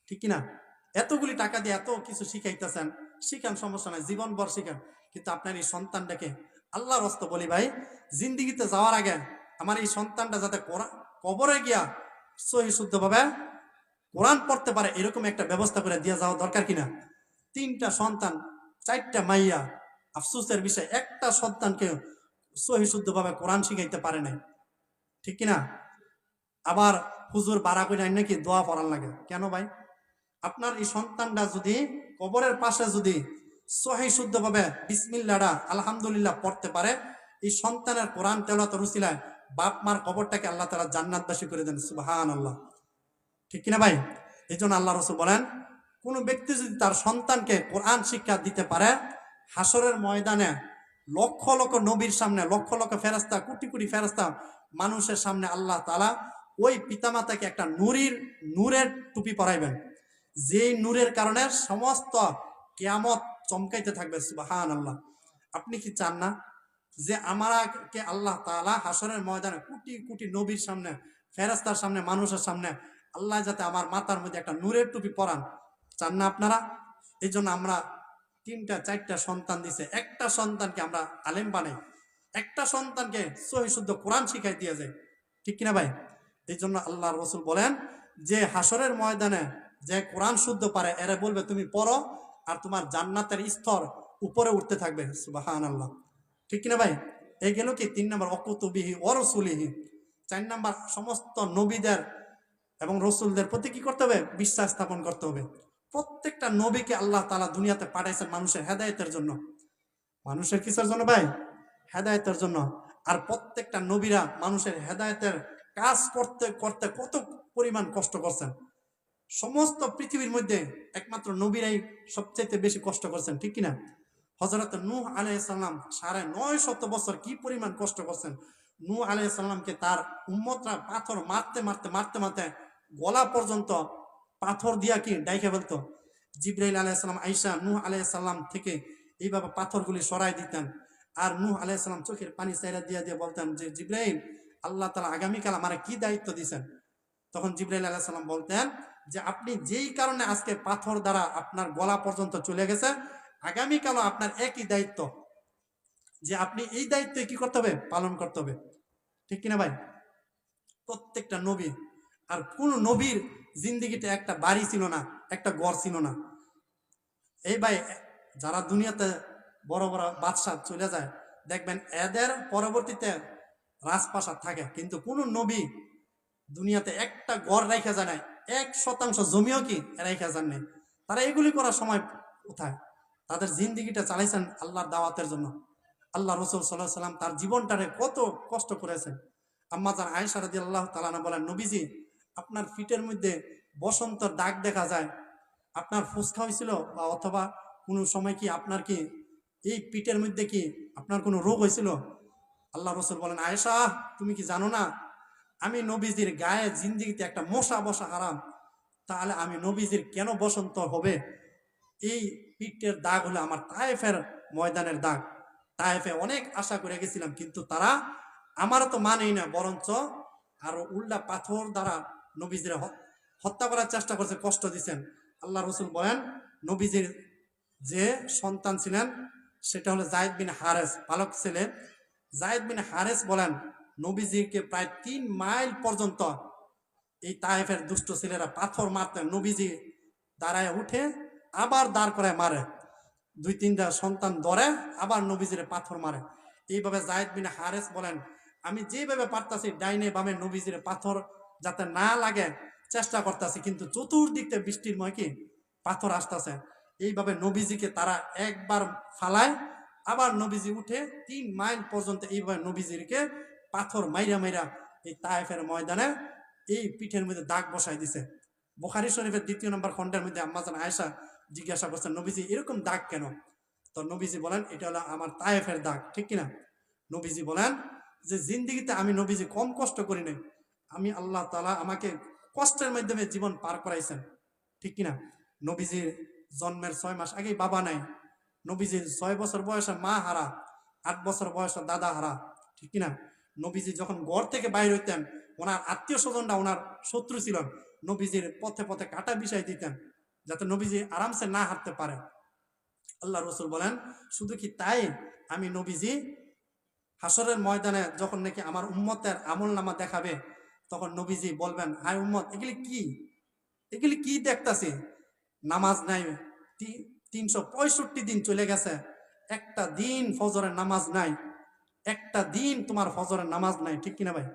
ঠিক কিনা? এতগুলি টাকা দিয়ে এত কিছু শিখাইতেছেন, শিখান, সমস্যা নাই, জীবনভর শিখান, কিন্তু আপনার এই সন্তানটাকে আল্লাহর রাস্তা বলি ভাই, জিন্দিগিতে যাওয়ার আগে আমার এই সন্তানটা যাতে কবরে গিয়া সহি শুদ্ধ ভাবে কোরআন পড়তে পারে এরকম একটা ব্যবস্থা করে দিয়ে যাওয়া দরকার কিনা? 3টা সন্তান, 4টা মাইয়া, আফসোসের বিষয় একটা সন্তানকে সহি শুদ্ধ ভাবে কোরআন শিখাইতে পারে নাই, ঠিক কিনা? আবার হুজুর বাড়া করে নাকি দোয়া পড়ার লাগে কেন ভাই? আপনার এই সন্তানটা যদি কবরের পাশে যদি সহি শুদ্ধ ভাবে বিসমিল্লাহটা আলহামদুলিল্লাহ পড়তে পারে, এই সন্তানের কোরআন তেলাওয়াতের উসিলায় বাপ মার কবরটাকে আল্লাহ তাআলা জান্নাতবাসী করে দেন। সুবহানাল্লাহ, ঠিক কিনা ভাই? এই জন্য আল্লাহ রাসূল বলেন কোন ব্যক্তি যদি তার সন্তানকে কোরআন শিক্ষা দিতে পারে, হাসরের ময়দানে লক্ষ লক্ষ নবীর সামনে, লক্ষ লক্ষ ফেরেশতা, কোটি কোটি ফেরেশতা মানুষের সামনে আল্লাহ তাআলা ওই পিতামাতাকে একটা নূরের টুপি পরাইবেন, যে নূরের কারণে সমস্ত কিয়ামত চমকাইতে থাকবে। সুবহানাল্লাহ। আপনি কি চান না যে আমাকে আল্লাহ তাআলা হাসরের ময়দানে কোটি কোটি নবীর সামনে, ফেরেশতার সামনে, মানুষের সামনে আল্লাহ যাতে আমার মাথার মধ্যে একটা নূরের টুপি পরান, চান না আপনারা? এই জন্য আমরা 3টা 4টা সন্তান দিছে, একটা সন্তানকে আমরা আলেম বানাই, একটা সন্তানকে সহি শুদ্ধ কোরআন শিখাই দিয়ে যায়, ঠিক কিনা ভাই? এই জন্য আল্লাহ রসুল বলেন যে হাসরের ময়দানে যে কোরআন শুদ্ধ পারে এরা বলবে তুমি পড়ো, আর তোমার জান্নাতের স্তর উপরে উঠতে থাকবে। সুবহানাল্লাহ, ঠিক কিনা ভাই? এই গেল কি 3 নম্বর, অকুতুবিহি ও রসুলিহি। 4 নম্বর, সমস্ত নবীদের এবং রসুলদের প্রতি কি করতে হবে? বিশ্বাস স্থাপন করতে হবে। প্রত্যেকটা নবীকে আল্লাহ তাআলা দুনিয়াতে পাঠাইছেন মানুষের হেদায়েতের জন্য। মানুষের কিসের জন্য ভাই? হেদায়েতের জন্য। আর প্রত্যেকটা নবীরা মানুষের হেদায়েতের কাজ করতে করতে কত পরিমাণ কষ্ট করছেন। সমস্ত পৃথিবীর মধ্যে একমাত্র নবীরাই সবচেয়ে বেশি কষ্ট করছেন, ঠিক কিনা? হযরত নূহ আলাইহিস সালাম 950 বছর কি পরিমাণ কষ্ট করছেন। নূহ আলাইহিস সালামকে তার উম্মতরা পাথর মারতে মারতে মারতে মারতে গলা পর্যন্ত পাথর দিয়া কি ডাইকে ফেলতো। জিবরাইল আলাইহিস সালাম আয়েশা নূহ আলাইহিস সালাম থেকে এইভাবে পাথরগুলি সরাই দিতেন। আর নূহ আলাইহিস সালাম চোখের পানি চাইরা দিয়া দিয়ে বলতেন যে জিবরাইল, আল্লাহ তাআলা আগামীকাল আমারে কি দায়িত্ব দিয়েছেন? তখন জিবরাইল আলাইহিস সালাম বলতেন যে আপনি যেই কারণে আজকে পাথর দ্বারা আপনার গলা পর্যন্ত চলে গেছে, আগামীকালও আপনার একই দায়িত্ব, যে আপনি এই দায়িত্ব কি করতে হবে? পালন করতে হবে, ঠিক কিনা ভাই? প্রত্যেকটা নবী, আর কোন নবীর জিন্দিগিতে একটা বাড়ি ছিল না, একটা ঘর ছিল না। এই ভাই, যারা দুনিয়াতে বড় বড় বাদশাহ চলে যায় দেখবেন এদের পরবর্তীতে রাজপ্রাসাদ থাকে, কিন্তু কোন নবী দুনিয়াতে একটা ঘর রাইখা যায় নাই, 1% জমিও কি রাইখা যান নাই। তারা এগুলি করার সময় কোথায়? তাদের জিন্দিগিটা চালাইছেন আল্লাহর দাওয়াতের জন্য। আল্লাহ রসুল সাল্লাল্লাহু আলাইহি সাল্লাম তার জীবনটারে কত কষ্ট করেছেন। আম্মা জান আয়েশা রাদিয়াল্লাহু তাআলা আনহা বলেন, নবীজি আপনার পিঠের মধ্যে বসন্তর দাগ দেখা যায়, আপনার ফুসকা হয়েছিল বা অথবা কোনো সময় কি আপনার কি এই পিঠের মধ্যে কি আপনার কোনো রোগ হয়েছিল? আল্লাহ রসুল বলেন, আয়েশা তুমি কি জানো না আমি নবীজির গায়ে জিন্দিগিতে একটা মশা বসা হারাম, তাহলে আমি নবীজির কেন বসন্ত হবে? এই পিঠের দাগ হলো আমার তায়েফের ময়দানের দাগ। তায়েফে অনেক আশা করে গেছিলাম, কিন্তু তারা আমারও তো মানেই না, বরঞ্চ আরো উল্টা পাথর দ্বারা নবীজির হত্যা করার চেষ্টা করছে, কষ্ট দিচ্ছেন। আল্লাহ রসুল বলেন নবীজির যে সন্তান ছিলেন সেটা হলো যায়েদ বিন হারেস, বালক ছেলে। যায়েদ বিন হারেস বলেন নবীজিকে প্রায় 3 মাইল পর্যন্ত এই তায়েফের দুষ্ট ছেলেরা পাথর মারতেন, নবীজি দাঁড়ায় উঠে আবার দাঁড় করায় মারে, 2-3টা সন্তান ধরে আবার নবীজির পাথর মারে। এইভাবে যায়েদ বিন হারেস বলেন আমি যেভাবে পারতাছি ডাইনে বামে নবীজির পাথর যাতে না লাগে চেষ্টা করতেছি, কিন্তু চতুর্দিকতে বৃষ্টির ময় কি পাথর আসতেছে। এইভাবে নবীজিকে তারা একবার ফালায়, আবার নবীজি উঠে 3 মাইল পর্যন্ত এইভাবে নবীজিকে পাথর মাইরা মাইরা এই তায়েফের ময়দানে এই পিঠের মধ্যে দাগ বসাই দিছে। বুখারী শরীফের 2 নম্বর খণ্ডের মধ্যে আম্মা জান আয়েশা জিজ্ঞাসা করছেন, নবীজি এরকম দাগ কেন? তো নবীজি বলেন এটা হলো আমার তায়েফের দাগ, ঠিক কিনা? নবীজি বলেন যে জিন্দিগিতে আমি নবীজি কম কষ্ট করি নাই, আমি আল্লাহ তাআলা আমাকে কষ্টের মাধ্যমে জীবন পার করাইছেন, ঠিক কিনা? নবীজির জন্মের 6 মাস আগেই বাবা নাই, নবীজির 6 বছর বয়সে মা হারা, 8 বছর বয়সে দাদা হারা, ঠিক কিনা? নবীজি যখন ঘর থেকে বাইর হইতেন ওনার আত্মীয় স্বজনরা ওনার শত্রু ছিলেন, নবীজির পথে পথে কাটা বিষয় দিতেন যাতে নবীজি আরামসে না হাঁটতে পারে। আল্লাহ রসুল বলেন শুধু কি তাই, আমি নবীজি হাসরের ময়দানে যখন নাকি আমার উম্মতের আমল নামা দেখাবে তখন নবীজি বলবেন, হায় উম্মত এগুলি কি দেখতাছি? নামাজ নাই, 365 দিন চলে গেছে, একটা দিন ফজরের নামাজ নাই, একটা দিন তোমার ফজরের নামাজ নাই, ঠিক কিনা ভাই?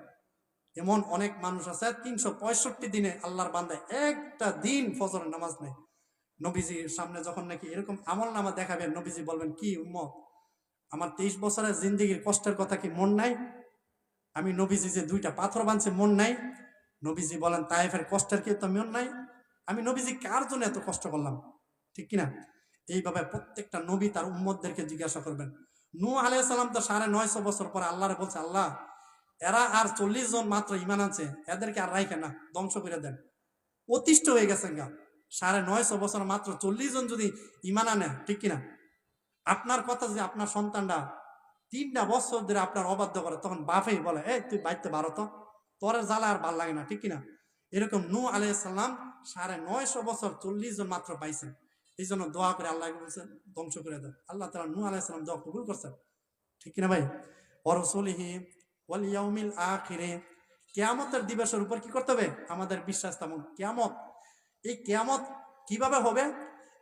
এমন অনেক মানুষ আছে 365 দিনে আল্লাহর বান্দায় একটা দিন ফজরের নামাজ নেই। নবীজির সামনে যখন নাকি এরকম আমল নামা দেখাবেন নবীজি বলবেন, কি উম্মত আমার 23 বছরের জিন্দেগির কষ্টের কথা কি মন নাই? আমি নবীজি যে 2টা পাথর বানছে মন নাই? নবীজি বলেন তায়েফের কষ্টের কি তো মন নাই? আমি নবীজি কার জন্য এত কষ্ট করলাম, ঠিক কিনা? এইভাবে প্রত্যেকটা নবী তার উম্মতদেরকে জিজ্ঞাসা করবেন। নূহ আলাইহিস সালাম তো 950 বছর পরে আল্লাহরে বলছে, আল্লাহ এরা আর 40 জন মাত্র ঈমান আনছে, এদেরকে আর রাইখেন না, ধ্বংস করে দেন, অতিষ্ঠ হয়ে গেছেন গা। 950 বছর মাত্র 40 জন যদি ঈমান আনে, ঠিক কিনা? আপনার কথা যদি আপনার সন্তানরা 3টা বছর ধরে আপনার অবাধ্য করে তখন বাপেই বলে, এই তুই বাইতে পারো তো, তোর জ্বালা আর ভাল লাগে না, ঠিক কিনা? এরকম নূহ আলাইহিস সালাম 950 বছর 40 জন মাত্র পাইছেন। এই জন্য দোয়া করে আল্লাহ বলছেন ধ্বংস করে দেন। আল্লাহ তাআলা নূহ আলাইহিস সালাম দোয়া কবুল করছেন, ঠিক কিনা ভাই? ওয়া রাসূলিহি ওয়াল ইয়াউমিল আখিরে, কিয়ামতের দিবসের উপর কি করতে হবে? আমাদের বিশ্বাস স্থাপন। কিয়ামত, এই কিয়ামত কিভাবে হবে?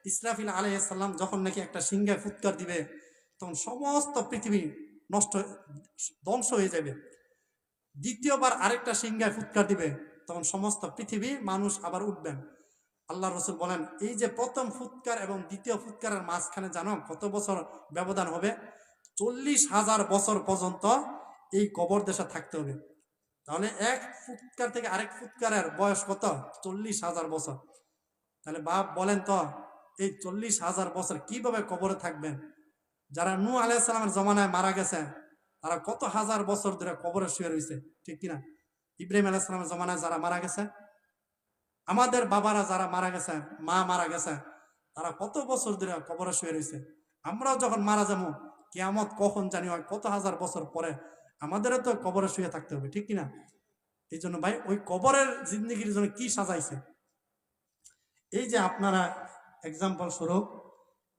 ইসরাফিল আলাইহিস সালাম যখন নাকি একটা সিংহায় ফুৎকার দিবে, তখন সমস্ত পৃথিবী নষ্ট ধ্বংস হয়ে যাবে। দ্বিতীয়বার আরেকটা সিংহায় ফুৎকার দিবে, তখন সমস্ত পৃথিবী মানুষ আবার উঠবেন। আল্লাহ রসুল বলেন, এই যে প্রথম ফুৎকার এবং দ্বিতীয় ফুৎকারের মাঝখানে জানো কত বছর ব্যবধান হবে? 40,000 বছর পর্যন্ত এই কবর দেশে থাকতে হবে। তাহলে এক ফুৎকার থেকে আরেক ফুৎকারের বয়স কত? 40,000 বছর। তাহলে বাপ বলেন তো, এই 40,000 বছর কিভাবে কবরে থাকবেন? যারা নূহ আলাইহিস সালামের জমানায় মারা গেছে, তারা কত হাজার বছর ধরে কবরে শুয়ে রয়েছে, ঠিক কিনা? ইব্রাহিম আলাইহিস সালামের জমানায় যারা মারা গেছে, আমাদের বাবারা যারা মারা গেছে, মা মারা গেছে, তারা কত বছর ধরে কবরে শুয়ে রয়েছে। আমরাও যখন মারা যাবো, কিয়ামত কখন জানি হয়, কত হাজার বছর পরে আমাদেরও তো কবরে শুয়ে থাকতে হবে, ঠিক কিনা? এই জন্য ভাই, ওই কবরের জিন্দগির জন্য কি সাজাইছে? এই যে আপনারা এক্সাম্পল স্বরূপ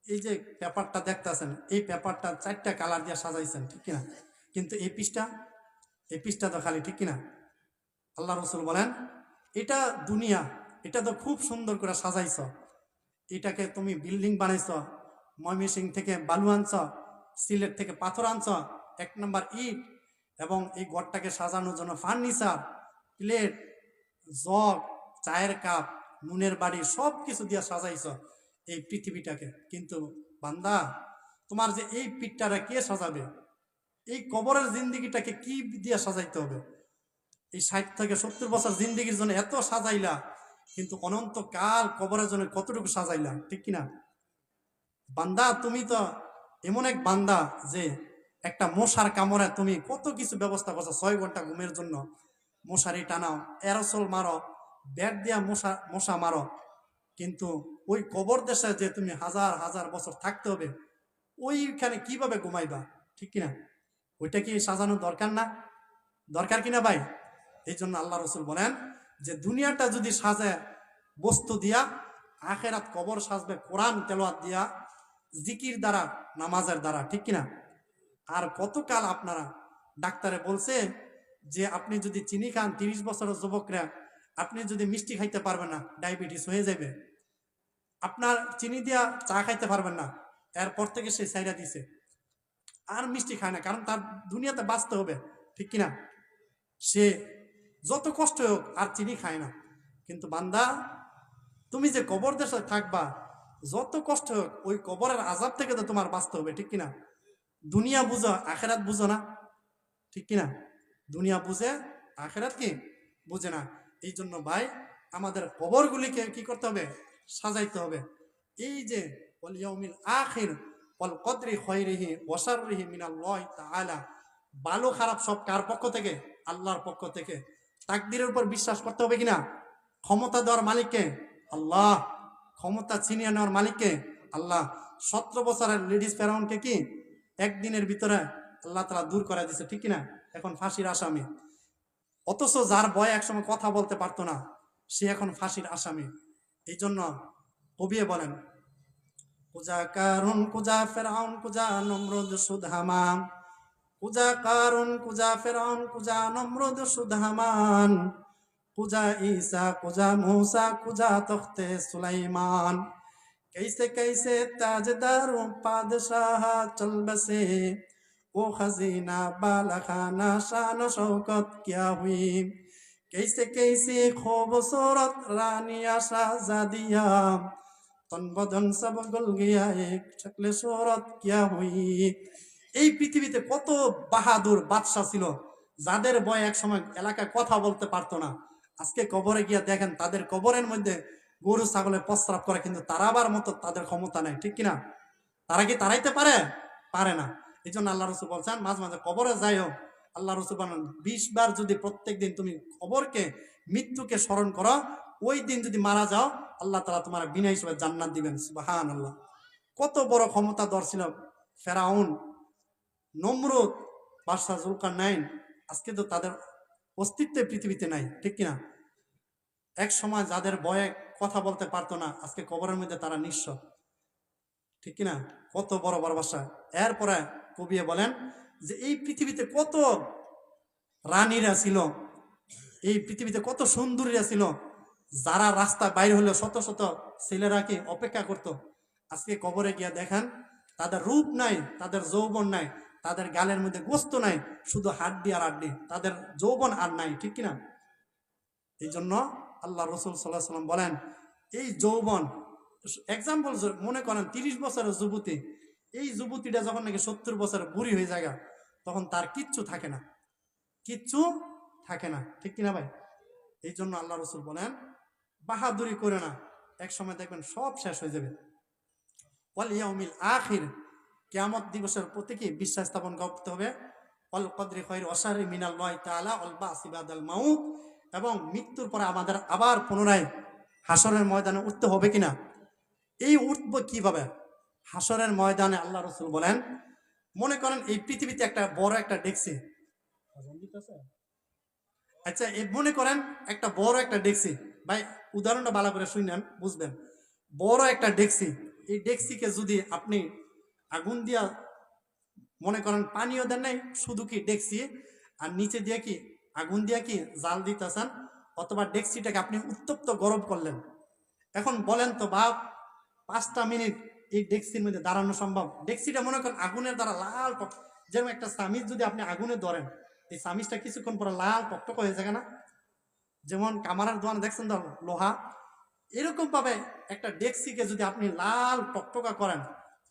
এই যে পেপারটা দেখতেছেন, এই পেপারটা 4টা কালার দিয়ে সাজাইছেন, ঠিক কিনা? কিন্তু এই পিসটা তো খালি, ঠিক কিনা? আল্লাহ রসুল বলেন, এটা দুনিয়া, এটা তো খুব সুন্দর করে সাজাইছ, এটাকে তুমি বিল্ডিং বানাইছ, ময়মনসিং থেকে বালু আনছ, সিলেট থেকে পাথর আনছ, 1 নম্বর ইট, এবং এই ঘরটাকে সাজানোর জন্য ফার্নিচার, প্লেট, জগ, চায়ের কাপ, নুনের বাড়ি, সব কিছু দিয়ে সাজাইছ এই পৃথিবীটাকে। কিন্তু বান্দা, তোমার যে এই পিঠটারে কে সাজাবে? এই কবরের জিন্দিগিটাকে কি দিয়ে সাজাইতে হবে? এই 60 থেকে 70 বছর জিন্দিগির জন্য এত সাজাইলা, কিন্তু অনন্তকাল কবরের জন্য কতটুকু সাজাইলা, ঠিক কিনা? বান্দা, তুমি তো এমন এক বান্দা যে একটা মশার কামড়ে তুমি কত কিছু ব্যবস্থা করছো। 6 ঘন্টা ঘুমের জন্য মশারি টানাও, এরোসল মারো, ব্যাট দিয়া মশা মারো, কিন্তু ওই কবর দেশে যে তুমি হাজার হাজার বছর থাকতে হবে, ওইখানে কিভাবে ঘুমাইবা, ঠিক কিনা? ওইটা কি সাজানো দরকার না? দরকার কিনা ভাই? এই জন্য আল্লাহ রসুল বলেন যে দুনিয়াটা যদি সাজে বস্তু দিয়া, আখেরাত কবর সাজবে কোরআন তেলাওয়াত দিয়া, জিকির দ্বারা, নামাজের দ্বারা, ঠিক কিনা? আর কতকাল আপনারা, ডাক্তারে বলছে যে আপনি যদি চিনি খান, 30 বছরের যুবকরা, আপনি যদি মিষ্টি খাইতে পারবেন না, ডায়াবেটিস হয়ে যাবে। আপনার চিনি দিয়া চা খাইতে পারবেন না, এরপর থেকে সে সাইরা দিছে, আর মিষ্টি খায় না, কারণ তার দুনিয়াতে বাঁচতে হবে, ঠিক কিনা? সে যত কষ্ট হোক আর চিনি খায় না। কিন্তু বান্দা, তুমি যে কবর দেশে থাকবা, যত কষ্ট হোক ওই কবরের আযাব থেকে তো তোমার বাঁচতে হবে, ঠিক কিনা? দুনিয়া বুঝো, আখেরাত বুঝো না, ঠিক কিনা? দুনিয়া বুঝে, আখেরাত কি বুঝে না। এই জন্য ভাই, আমাদের কবরগুলিকে কি করতে হবে? সাজাইতে হবে। এই যে ওয়াল ইয়াউমিল আখির ওয়াল কদরি খায়রিহি ওয়া শাররিহি মিনাল্লাহি তাআলা, ভালো খারাপ সব কার পক্ষ থেকে? আল্লাহর পক্ষ থেকে। তাকদীরের উপর বিশ্বাস করতে হবে কিনা? ক্ষমতা দেওয়ার মালিককে? আল্লাহ। ক্ষমতা ছিনিয়ে নেওয়ার মালিককে? আল্লাহ। 17 বছরের লেডিস ফেরাউনকে কি একদিনের ভিতরে আল্লাহ তাআলা দূর করে দিয়েছে, ঠিক কিনা? এখন ফাঁসির আসামি। অথচ যার ভয় একসময় কথা বলতে পারতো না, সে এখন ফাঁসির আসামি। এই জন্য কবিয়ে বলেন, কুজা কারুন কুজা ফেরাউন কুজা নমরুদ সুদ হামান, কুজা কারুন কুজা ফেরাউন কুজা নমরুদ সুদ হামান, কুজা ঈসা কুজা मूसा কুজা তখতে সুলাইমান, कैसे कैसे ताजदार बादशाह चल बसे, वो खजीना बालखाना शान शौकत क्या हुई, कैसे कैसे खूबसूरत रानिया शाहजादिया, तन बदन सब गुल गया एक शक्ल सूरत क्या हुई। এই পৃথিবীতে কত বাহাদুর বাদশা ছিল, যাদের বয় এক সময় এলাকায় কথা বলতে পারতো না। আজকে কবরে গিয়া দেখেন, তাদের কবরের মধ্যে গরু ছাগলের প্রস্রাব করে, কিন্তু তারাবার মতো তাদের ক্ষমতা নাই, ঠিক কিনা? তারা কি তারাইতে পারে? পারে না। এই জন্য আল্লাহ রসুল বলছেন, মাঝে মাঝে কবরে যাইও। আল্লাহ রসুল বলেন, 20 বার যদি প্রত্যেক দিন তুমি কবরকে, মৃত্যুকে স্মরণ করো, ওই দিন যদি মারা যাও, আল্লাহ তাআলা তোমার বিনা হিসেবে জান্নাত দিবেন। সুবহানাল্লাহ। কত বড় ক্ষমতাধর ছিল ফেরাউন, নমরুদ, বাদশাহ জুলকারনাইন। আজকে তো তাদের অস্তিত্ব পৃথিবীতে নাই, ঠিক কিনা? এক সময় যাদের ভয়ে কথা বলতে পারতো না, আজকে কবরের মধ্যে তারা নিঃস্ব, ঠিক কিনা? কত বড় বড় ভাষা। এরপরে কবিয়ে বলেন যে এই পৃথিবীতে কত রানীরা ছিল, এই পৃথিবীতে কত সুন্দরীরা ছিল, যারা রাস্তা বাইরে হলে শত শত ছেলেরা কি অপেক্ষা করত। আজকে কবরে গিয়া দেখেন তাদের রূপ নাই, তাদের যৌবন নাই, তাদের গালের মধ্যে গোস্ত নাই, শুধু হাড্ডি আর হাড্ডি, তাদের যৌবন আর নাই, ঠিক কিনা? এই জন্য আল্লাহ রসুল সাল্লাহ সাল্লাম বলেন এই যৌবন, এক্সাম্পল মনে করেন 30 বছরের যুবতী, এই যুবতীটা যখন নাকি 70 বছরের বুড়ি হয়ে যায় তখন তার কিচ্ছু থাকে না, কিচ্ছু থাকে না, ঠিক কিনা ভাই? এই জন্য আল্লাহ রসুল বলেন বাহাদুরি করে না, এক সময় দেখবেন সব শেষ হয়ে যাবে। ওয়াল ইয়াউমিল আখির, কিয়ামত দিবসের প্রতি কি বিশ্বাস স্থাপন করতে হবে। ওয়াল কদরি খায়রি ওয়া শাররি মিনাল্লাহি তাআলা ওয়াল বাসি বাদাল মাউত, এবং মৃত্যুর পরে আমাদের আবার পুনরায় হাসরের ময়দানে উঠতে হবে কিনা। এই উঠব কিভাবে? হাসরের ময়দানে আল্লাহ রসুল বলেন মনে করেন এই পৃথিবীতে একটা বড় একটা ডেক্সি, আচ্ছা এই মনে করেন একটা বড় একটা ডেক্সি, ভাই উদাহরণটা ভালো করে শুনেন বুঝবেন। বড় একটা ডেক্সি, এই ডেক্সিকে যদি আপনি আগুন দিয়া মনে করেন পানিও দেন নাই, শুধু কি ডেক্সি আর নিচে দিয়ে কি আগুন দিয়া কি জাল দিতেছেন, অথবা ডেক্সিটাকে আপনি উত্তপ্ত গরম করলেন, এখন বলেন তো বাপ 5টা মিনিট এই ডেক্সির মধ্যে দাঁড়ানো সম্ভব? ডেক্সিটা মনে করেন আগুনের দ্বারা লাল যেমন একটা চামিচ যদি আপনি আগুনে ধরেন, এই চামিচটা কিছুক্ষণ পরে লাল টকটক হয়ে যায় না, যেমন কামারার দোকানে দেখছেন তো লোহা, এরকম ভাবে একটা ডেক্সিকে যদি আপনি লাল টকটকা করেন,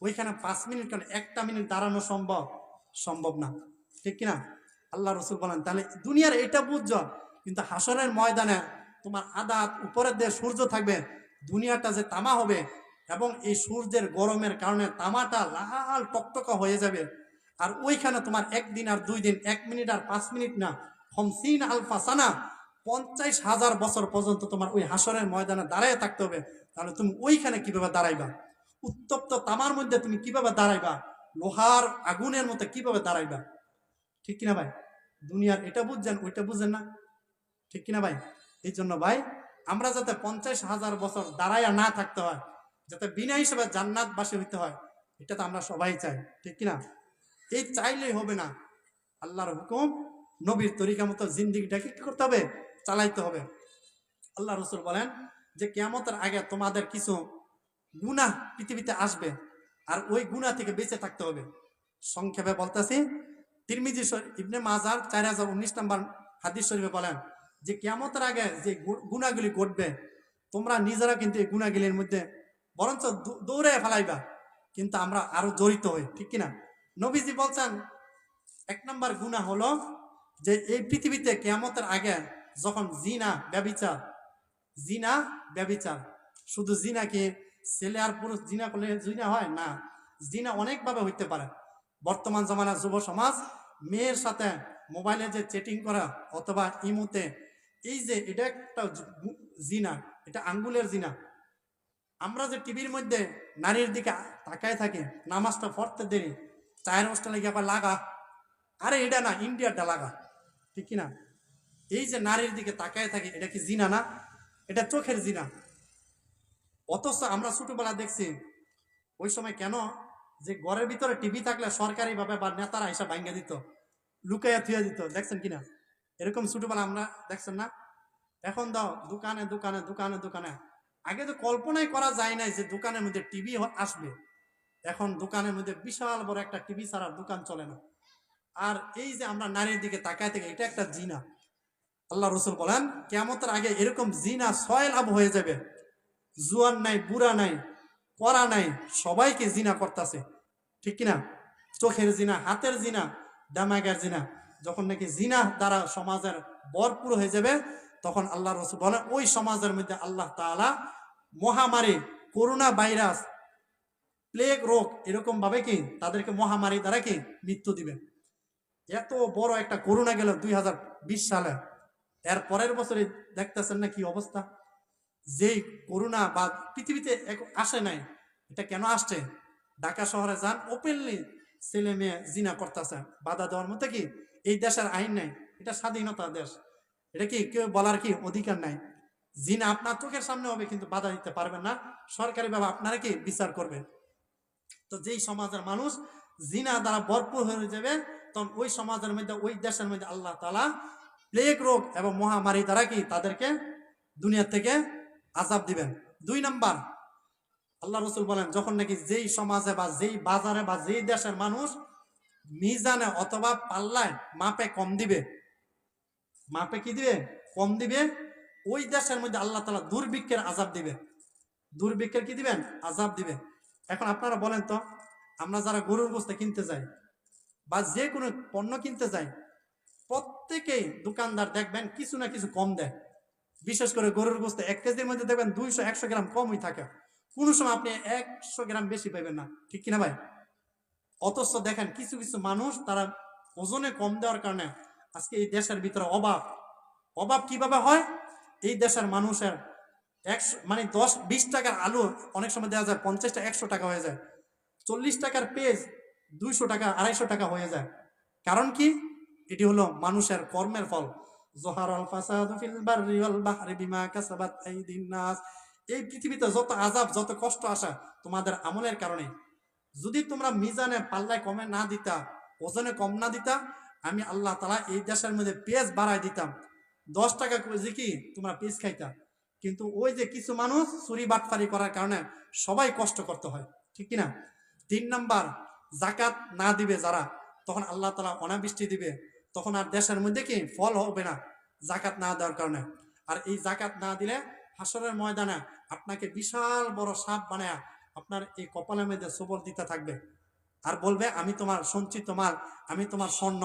ওইখানে 5 মিনিট কেন 1টা মিনিট দাঁড়ানো সম্ভব? সম্ভব না, ঠিক কিনা? আল্লাহ রসুল বলেন তাহলে দুনিয়ার এটা বুঝছ, কিন্তু হাসরের ময়দানে তোমার আদাত উপরের দিয়ে সূর্য থাকবে, দুনিয়াটা যে তামা হবে, এবং এই সূর্যের গরমের কারণে তামাটা লাল টকটকা হয়ে যাবে, আর ওইখানে তোমার 1 দিন আর 2 দিন, 1 মিনিট আর 5 মিনিট না, 50 আলফা সানা, 50,000 বছর পর্যন্ত তোমার ওই হাসরের ময়দানে দাঁড়ায় থাকতে হবে। তাহলে তুমি ওইখানে কিভাবে দাঁড়াইবা? উত্তপ্ত তামার মধ্যে তুমি কিভাবে দাঁড়াইবা? লোহার আগুনের মতো কিভাবে দাঁড়াইবা? ঠিক কিনা ভাই? দুনিয়ার এটা বুঝছেন, ওইটা বুঝছেন না, ঠিক কিনা ভাই? এই জন্য ভাই আমরা যাতে 50,000 বছর দাঁড়াইয়া না থাকতে হয়, যাতে বিনা হিসেবে জান্নাতবাসী হইতে হয়, এটা তো আমরা সবাই চাই, ঠিক কিনা? এই চাইলেই হবে না, আল্লাহর হুকুম নবীর তরিকা মতো জিন্দিগিটাকে কি করতে হবে? চালাইতে হবে। আল্লাহ রসুল বলেন যে কিয়ামতের আগে তোমাদের কিছু গুনাহ পৃথিবীতে আসবে, আর ওই গুনাহ থেকে বেঁচে থাকতে হবে। সংক্ষেপে বলতেছি, তিরমিজি ইবনে মাজার 4019 নম্বর হাদিস শরীফে বলেন যে কিয়ামতের আগে যে গুনাহগুলি ঘটবে, তোমরা নিজেরা কিন্তু এই গুনাহগুলির মধ্যে বরঞ্চ দৌড়ে ফেলাইবা, কিন্তু আমরা আরো জড়িত হই, ঠিক কিনা? নবীজি বলছেন 1 নম্বর গুনাহ হলো যে এই পৃথিবীতে কিয়ামতের আগে যখন জিনা ব্যভিচার, শুধু জিনা কি ছেলে আর পুরুষ জিনা করলে জিনা হয় না, জিনা অনেকভাবে হইতে পারে। বর্তমান জমানার যুব সমাজ মেয়ের সাথে মোবাইলে যে চ্যাটিং করা অথবা ইমুতে, এই যে এটা একটা জিনা, এটা আঙ্গুলের জিনা। আমরা যে টিভির মধ্যে নারীর দিকে তাকায় থাকি, নামাজটা পড়তে দেরি, চায়ের হোস্টেলে গিয়ে আবার লাগা, আরে এটা না, ইন্ডিয়াটা লাগা, ঠিক কিনা? এই যে নারীর দিকে তাকায় থাকি, এটা কি জিনা না? এটা চোখের জিনা। অথচ আমরা ছোটবেলা দেখছি ওই সময় কেন যে ঘরের ভিতরে টিভি থাকলে সরকারি ভাবে বা নেতারা এসে ভাঙ্গা দিত, লুকাইয়া থুয়া দিত, দেখছেন কিনা? এরকম ছোটবেলা আমরা দেখছেন না? এখন দাও দোকানে দোকানে দোকানে দোকানে, আগে তো কল্পনাই করা যায় নাই যে দোকানের মধ্যে টিভি আসবে। এখন দোকানের মধ্যে বিশাল বড় একটা টিভি ছাড়া দোকান চলে না। আর এই যে আমরা নারীর দিকে তাকায় থেকে, এটা একটা জিনা। আল্লাহ রসুল বলেন কিয়ামতের আগে এরকম জিনা 6 লাভ হয়ে যাবে, জুয়ান নাই, বুড়া নাই, করা নাই, সবাইকে জিনা করতেছে, ঠিক কিনা? চোখের জিনা, হাতের জিনা, দামাগের জিনা। যখন নাকি জিনা দ্বারা সমাজের ভরপুর হয়ে যাবে, তখন আল্লাহ রসুল বলেন ওই সমাজের মধ্যে আল্লাহ তাআলা মহামারী, করোনা ভাইরাস, প্লেগ রোগ, এরকম ভাবে কি তাদেরকে মহামারী দ্বারা কি মৃত্যু দিবে। এত বড় একটা করোনা গেল 2020 সালে, এর পরের বছরে দেখতেছেন না কি অবস্থা। যেই করোনা বা পৃথিবীতে আসে নাই, এটা কেন আসছে? ঢাকা শহরে যান, ওপেনলি ছেলে মেয়ে জিনা করতেছে, বাধা দেওয়ার মতো কি এই দেশের আইন নাই? এটা স্বাধীনতা দেশ, এটা কি কেউ বলার কি অধিকার নাই? জিনা আপনার চোখের সামনে হবে কিন্তু বাধা দিতে পারবেন না, সরকারিভাবে আপনারা কি বিচার করবে। তো যেই সমাজের মানুষ জিনা দ্বারা ভরপুর হয়ে যাবে, তখন ওই সমাজের মধ্যে ওই দেশের মধ্যে আল্লাহ তাআলা প্লেগ রোগ এবং মহামারী দ্বারা কি তাদেরকে দুনিয়া থেকে আযাব দিবেন। 2 নাম্বার, আল্লাহ রসুল বলেন যখন নাকি যেই সমাজে বা যেই বাজারে বা যেই দেশের মানুষ মিজানে অথবা পাল্লায় মাপে কম দিবে, মাপে কি দিবে, কম দিবে, ওই দেশের মধ্যে আল্লাহ তাআলা দুর্ভিক্ষের আযাব দিবে। দুর্ভিক্ষের কি দিবেন, আযাব দিবে। এখন আপনারা বলেন তো, আমরা যারা গরুর গোশত কিনতে যাই বা যে কোনো পণ্য কিনতে যাই, প্রত্যেকেই দোকানদার দেখবেন কিছু না কিছু কম দেয়। বিশেষ করে গরুর গোশত 1 কেজির মধ্যে দেখবেন 200-100 গ্রাম কমই থাকে, কোনো সময় আপনি 100 গ্রাম বেশি পাইবেন না, ঠিক কিনা ভাই? অথচ দেখেন কিছু কিছু মানুষ তারা ওজনে কম দেওয়ার কারণে আজকে এই দেশের ভিতরে অভাব। অভাব কিভাবে হয়? এই দেশের মানুষের 10-20 টাকার আলু অনেক সময় দেওয়া যায় 50-100 টাকা হয়ে যায়, 40 টাকার পেঁয়াজ 200 টাকা 250 টাকা হয়ে যায়। কারণ কি? এটি হলো মানুষের কর্মের ফল। জোহারাল ফাসাদু ফিল বাররি ওয়াল বাহরি বিমা কাসাবাত আইদিন নাস। এই পৃথিবীতে যত আযাব যত কষ্ট আসে তোমাদের আমলের কারণে। যদি তোমরা মিজানে পাল্লায় কমে না দিতা, ওজনে কম না দিতা, আমি আল্লাহ তাআলা এই দেশের মধ্যে পেঁয়াজ বাড়াই দিতাম, 10 টাকা কেজি কি তোমরা পেঁয়াজ খাইতা। কিন্তু ওই যে কিছু মানুষ চুরি বাটফারি করার কারণে সবাই কষ্ট করতে হয়, ঠিক কিনা? 3 নাম্বার, জাকাত না দিবে যারা, তখন আল্লাহ তাআলা অনাবৃষ্টি দিবে, তখন আর দেশের মধ্যে কি ফল হবে না জাকাত না দেওয়ার কারণে। আর এই জাকাত না দিলে হাসরের ময়দানে আপনাকে বিশাল বড় সাপ বানায় আপনার এই কপালের মধ্যে সবল দিতে থাকবে, আর বলবে আমি তোমার সঞ্চিত মাল, আমি তোমার স্বর্ণ,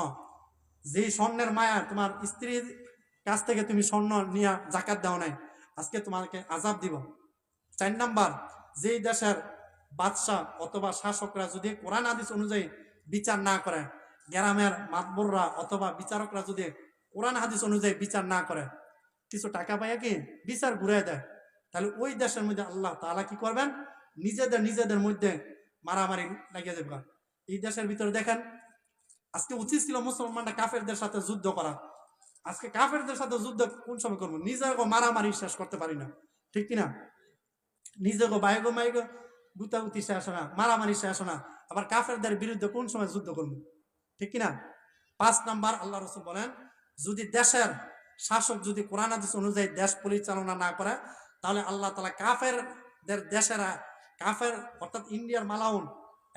যেই স্বর্ণের মায়া তোমার স্ত্রীর কাছ থেকে তুমি স্বর্ণ নিয়ে জাকাত দাও নাই, আজকে তোমাকে আযাব দিব। 4 নাম্বার, যেই দেশের বাদশাহ অথবা শাসকরা যদি কোরআন হাদিস অনুযায়ী বিচার না করে, গ্রামের মাতবররা অথবা বিচারকরা যদি কোরআন হাদিস অনুযায়ী বিচার না করে, কিছু টাকা পাইয়া কি বিচার ঘুরাই দেয়, তাহলে ওই দেশের মধ্যে আল্লাহ তাআলা কি করবেন, নিজেদের মধ্যে মারামারি লাগিয়ে দেবে। এই দেশের ভিতরে দেখেন, আজকে উচিত ছিল মুসলমানরা কাফেরদের সাথে যুদ্ধ করা, আজকে কাফেরদের সাথে যুদ্ধ কোন সময় করবো? নিজেকে মারামারি শেষ করতে পারি না, ঠিক কিনা? নিজেকে বাইগো মাইগো গুতাগুতি শেষ না, মারামারি শেষ না, আবার কাফেরদের বিরুদ্ধে কোন সময় যুদ্ধ করবো, ঠিক কিনা? 5 নাম্বার, আল্লাহ রসুল বলেন যদি দেশের শাসক যদি কোরআন হাদিস অনুযায়ী দেশ পরিচালনা না করে, তাহলে আল্লাহ তাআলা কাফেরদের দেশেরা, কাফের অর্থাৎ ইন্ডিয়ার মালাউন,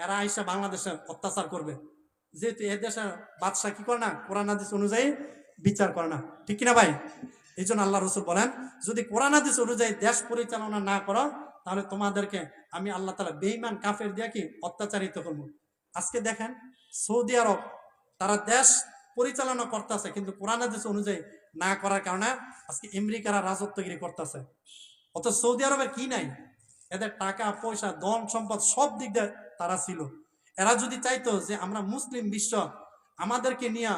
এরা আইসা বাংলাদেশে অত্যাচার করবে, যেহেতু এ দেশের বাদশাহ কি করে না, কোরআন হাদিস অনুযায়ী বিচার করে না, ঠিক কিনা ভাই? এই জন্য আল্লাহ রসুল বলেন যদি কোরআন হাদিস অনুযায়ী দেশ পরিচালনা না করো, তাহলে তোমাদেরকে আমি আল্লাহ তাআলা বেঈমান কাফের দিয়ে কি অত্যাচারিত করবো। আজকে দেখেন সৌদি আরব, তারা দেশ পরিচালনা করতেছে কিন্তু কোরআন হাদিস অনুযায়ী না করার কারণে আজকে আমেরিকারা রাজত্বগিরি করতেছে। অত সৌদি আরবের কি নাই? এদের টাকা পয়সা ধন সম্পদ সব দিক দিয়ে তারা ছিল। এরা যদি চাইতো যে আমরা মুসলিম বিশ্ব, আমাদেরকে নিয়ে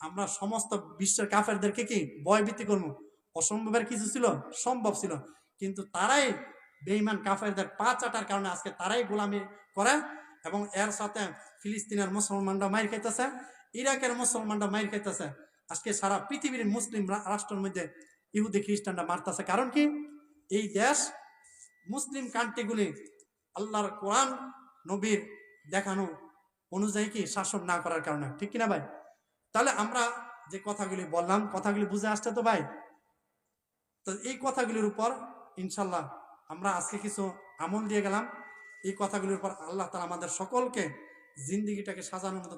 আমরা সমস্ত বিশ্বের কাফেরদেরকে কি ভয়ভীতি করবো, অসম্ভবের কিছু ছিল? সম্ভব ছিল। কিন্তু তারাই বেঈমান কাফেরদের পা চাটার কারণে আজকে তারাই গোলামি করে, এবং এর সাথে ফিলিস্তিনের মুসলমানরা মাইর খাইতেছে, ইরাকের মুসলমানরা মাইর খাইতেছে, আজকে সারা পৃথিবীর মুসলিম রাষ্ট্রের মধ্যে ইহুদি খ্রিস্টানরা মারতেছে। কারণ কি? এই দেশ মুসলিম কান্ট্রিগুলি আল্লাহর কোরআন নবীর দেখানো অনুযায়ী কি শাসন না করার কারণে, ঠিক কিনা ভাই? তাহলে আমরা যে কথাগুলি বললাম, কথাগুলি বুঝে আসছে তো ভাই? তো এই কথাগুলির উপর ইনশাল্লাহ আমরা আজকে কিছু আমল দিয়ে গেলাম। এই কথাগুলির উপর আল্লাহ তাআলা আমাদের সকলকে জিন্দেগিটাকে সাজানোর মতো